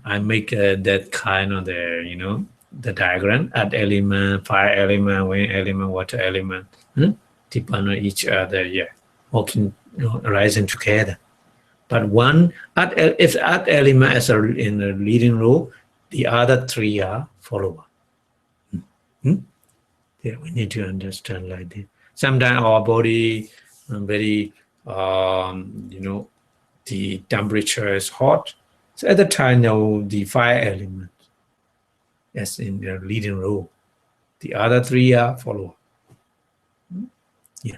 I make that kind of the diagram: earth element, fire element, wind element, water element, depend on each other. Yeah, working, rising together. But one, if earth element is in the leading role, the other three are follower. Hmm? Yeah, we need to understand like this. Sometimes our body very, the temperature is hot. So at the time, now the fire element is in the leading role. The other three are follower. Yeah.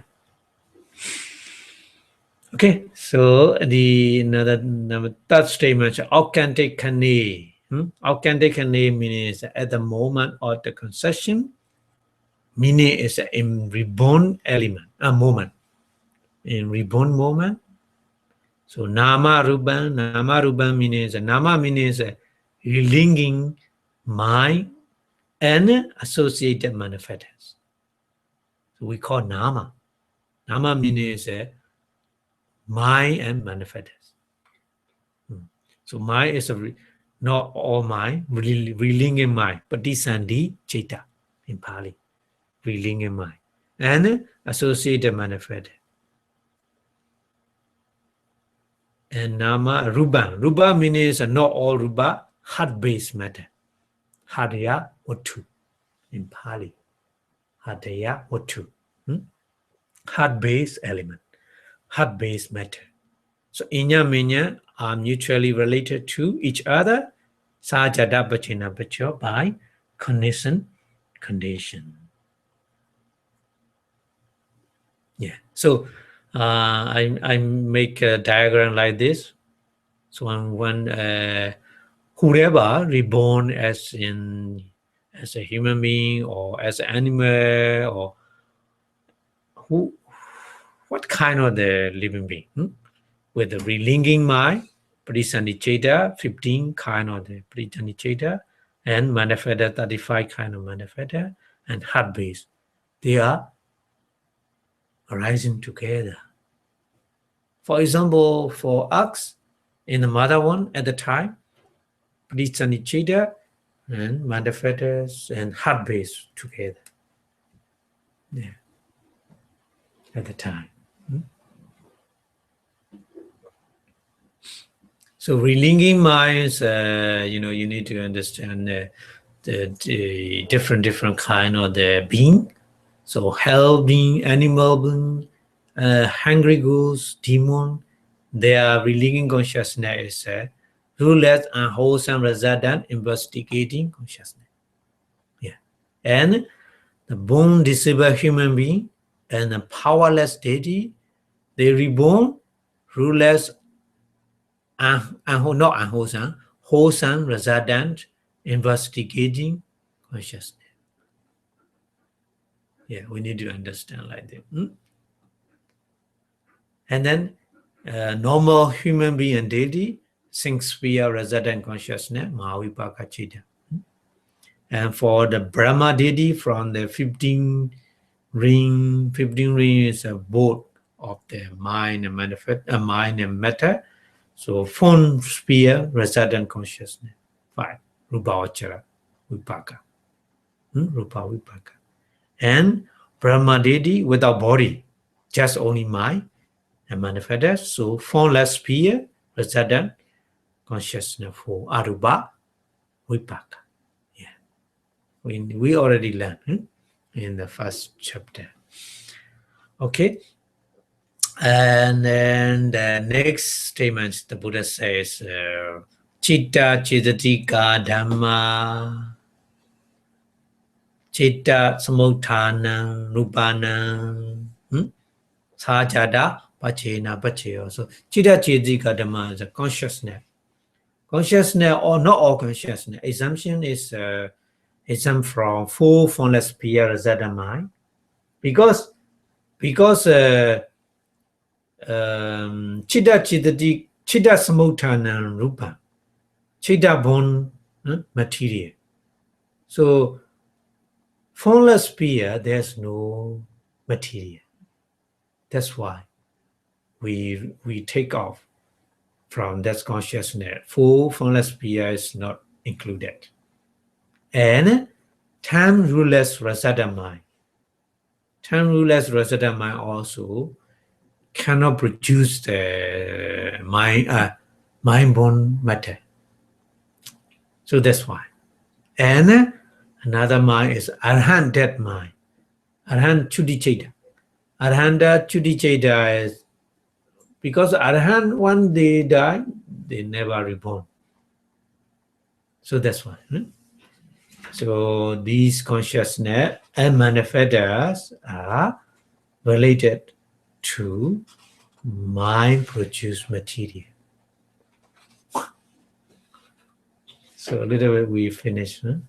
Okay. So the another third statement, authentic kane. Authentic kane means at the moment of the conception. Meaning is in reborn element, a moment. In reborn moment. So nama ruban means nama means linking mind and associated manifestors. So we call nama. Nama means mind and manifestors. So mind is not all mind, relinking mind, patisandhi citta in Pali, relinking mind, and associated manifestors. And nama ruba. Ruba means not all ruba, heart-based matter. Hadaya watu in Pali. Hadaya watu. Heart-based element. Heart-based matter. So inya minya are mutually related to each other. Sajada bachina bacho by condition. Yeah. So I make a diagram like this. So when whoever reborn as a human being or as an animal or what kind of the living being with the relinking mind, pradisanicheta, 15 kind of the pradisanicheta, and manifesta, 35 kind of manifesta, and heart base, they are arising together. For example, for us in the mother one at the time, pradisanicheta and manifestas and heart base together. Yeah. At the time. So relinking minds, you need to understand the different kind of the being. So hell being, animal being, hungry ghosts, demon, their relinking consciousness is ruleless and wholesome rather than investigating consciousness. Yeah. And the born disabled human being and a powerless deity, they reborn, ruleless and not unwholesome, wholesome rather than investigating consciousness. Yeah, we need to understand like that. And then normal human being and deity, think sphere rather than consciousness, Mahavipaka Chitta. And for the Brahma deity from the 15 ring is a both of the mind and matter. So form sphere rather than consciousness. 5. Rupa Vachara Vipaka. Rupa Vipaka. And Brahma deity without body, just only mind and manifested. So formless sphere rather than consciousness for Arupa Vipaka. Yeah. We already learned in the first chapter. Okay. And then the next statement, the Buddha says, Chitta Chidatika Dhamma Chitta Samuttanam Rupanam Sajada Pachena Pacheyo. So Chitta Chidatika Dhamma is a consciousness. Consciousness or not all consciousness. Assumption is exempt from full formless sphere rather than mind. Because Chitta Samuttanam Rupa, Chitta born material. So formless sphere, there's no material. That's why we take off from that consciousness. Full formless sphere is not included. And time ruleless rather than mind. Time ruleless rather than mind also cannot produce the mind-born matter. So that's why. And another mind is arhan, that mind. Arhan Chudiceta. Arhanta Chudiceta is because Arhan, when they die, they never reborn. So that's why. So these consciousness and manifestors are related to mind-produced material. So a little bit we finish. So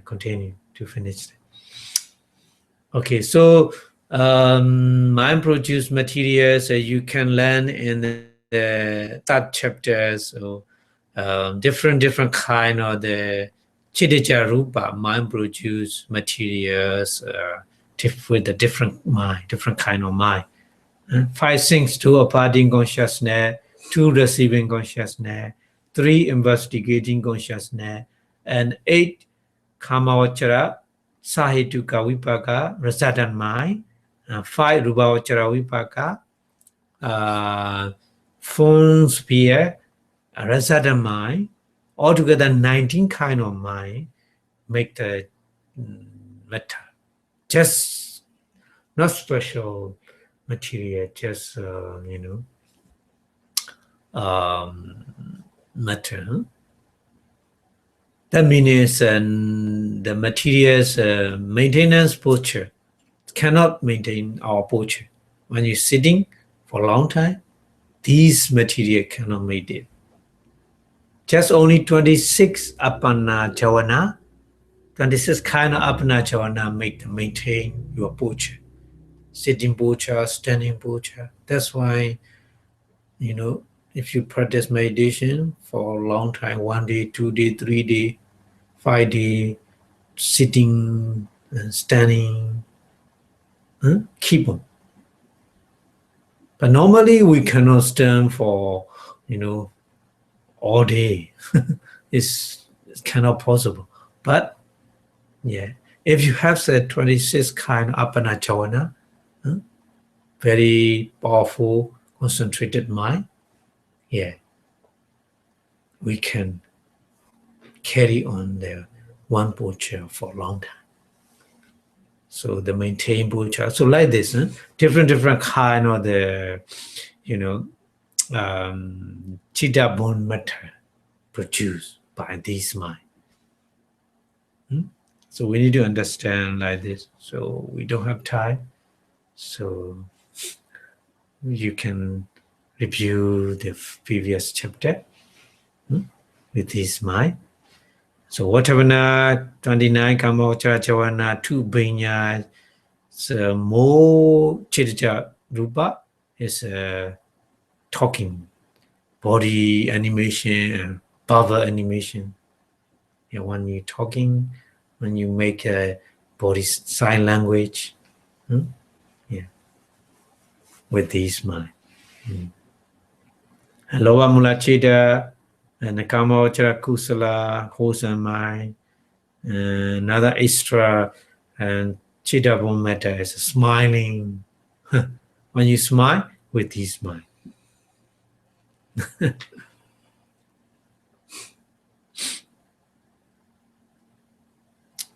continue to finish. Okay, so mind-produced materials you can learn in the third chapter. So different kind of the Chidija Rupa, mind-produced materials with the different mind, different kind of mind. 5 things: 2 abiding consciousness, 2 receiving consciousness, 3 investigating consciousness, and 8 kamavachara, sahituka vipaka, resultant mind, 5 rupavachara vipaka, form sphere, resultant mind. Altogether 19 kind of mind make the matter. Just not special material, just matter. That means the material's maintenance posture cannot maintain our posture. When you're sitting for a long time, these material cannot maintain. Just only 26 apana javana, 26 kind of apana javana maintain your posture. Sitting posture, standing posture. That's why, if you practice meditation for a long time, 1 day, 2 day, 3 day, 5 day, sitting and standing, keep on. But normally we cannot stand for, all day. it's cannot possible. But yeah, if you have the 26 kind of apana javana, very powerful, concentrated mind, yeah, we can carry on the one posture for a long time. So the maintain posture. So like this, different kind of the, chitta bone matter produced by this mind. So we need to understand like this. So we don't have time. So you can review the previous chapter with this mind. So Vatavana 29 Kamavachara Javana 2 Binya, so more Chidija Rupa is talking, body animation and bhava animation. And when you're talking, when you make a body sign language, with this mind. And Lower Mula Chida and the Kamavachara Kusala, wholesome mind, another extra and Chitta Bone matter is smiling. When you smile with this mind.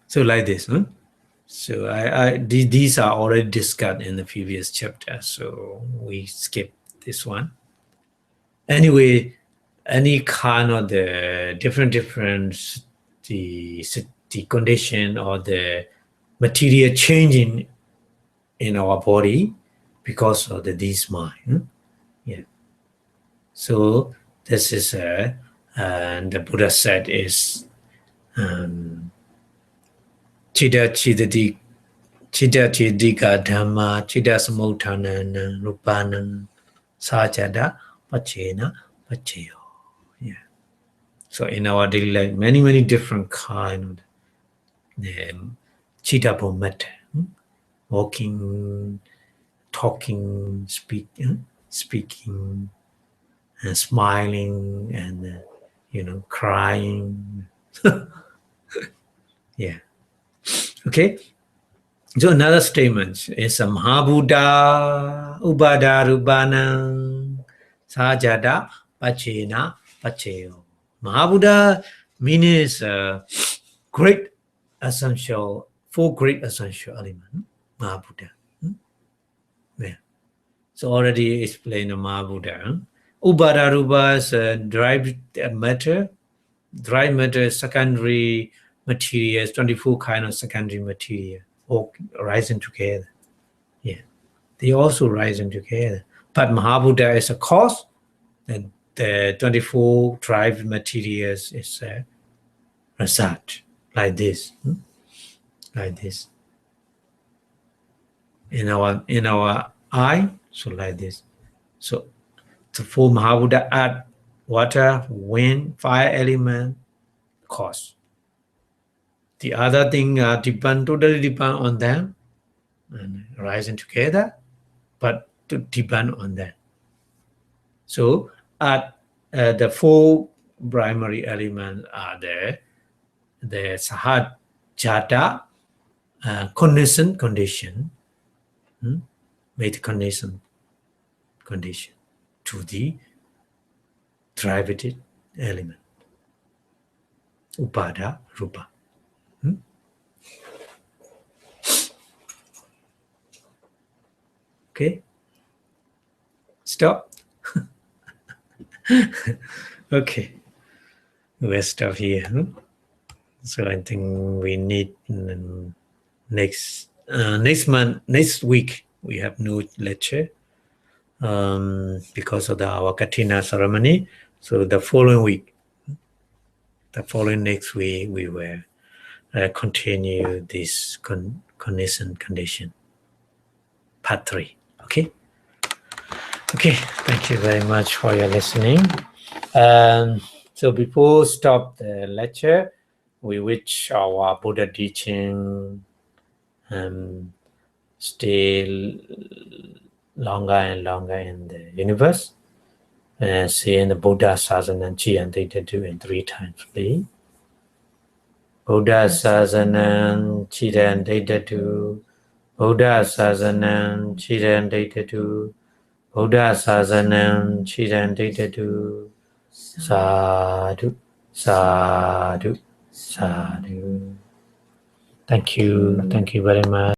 So like this, So these are already discussed in the previous chapter, so we skip this one. Anyway, any kind of the different the condition or the material changing in our body because of this mind. Yeah. So this is and the Buddha said is Chitta Chidika Dhamma Chitta Samutthana Rupanam Sajada Pachena Pacheyo. Yeah. So in our daily life, many different kind of Chitta Bone matter. Walking, talking, speaking, and smiling, and crying. Yeah. Okay. So another statement is a Mahabuddha Ubada Rubana Sajada Pachena Pacheo. Mahabuddha means great essential, four great essential elements. Mahabuddha. Yeah. So already explained the Mahabuddha. Ubada Ruba is drive matter. Dry matter is secondary materials, 24 kind of secondary material, all rising together. Yeah, they also rising together. But Mahabuddha is a cause, and the 24 drive materials is a result, like this, like this. In our eye, so like this. So for Mahabuddha, add water, wind, fire element, cause. The other thing totally depend on them and rising together, but to depend on that. So at the four primary elements are there. The sahat jata condition made condition to the derivative element upada rupa. Okay, stop. Okay, we'll stop here. So I think we need next week we have no lecture because of our Katina ceremony. So the following week, next week, we will continue this condition part 3. Okay. Thank you very much for your listening. So before stop the lecture, we wish our Buddha teaching stay longer and longer in the universe. Say in the Buddha Sasana Chi and Data 2 and 3 times, please. Buddha Sasana Chi and Data 2. Buddha Sasana Chi and Data 2. Buddha Sasana Chi and Data 2. Sadhu, sadhu, sadhu. Thank you very much.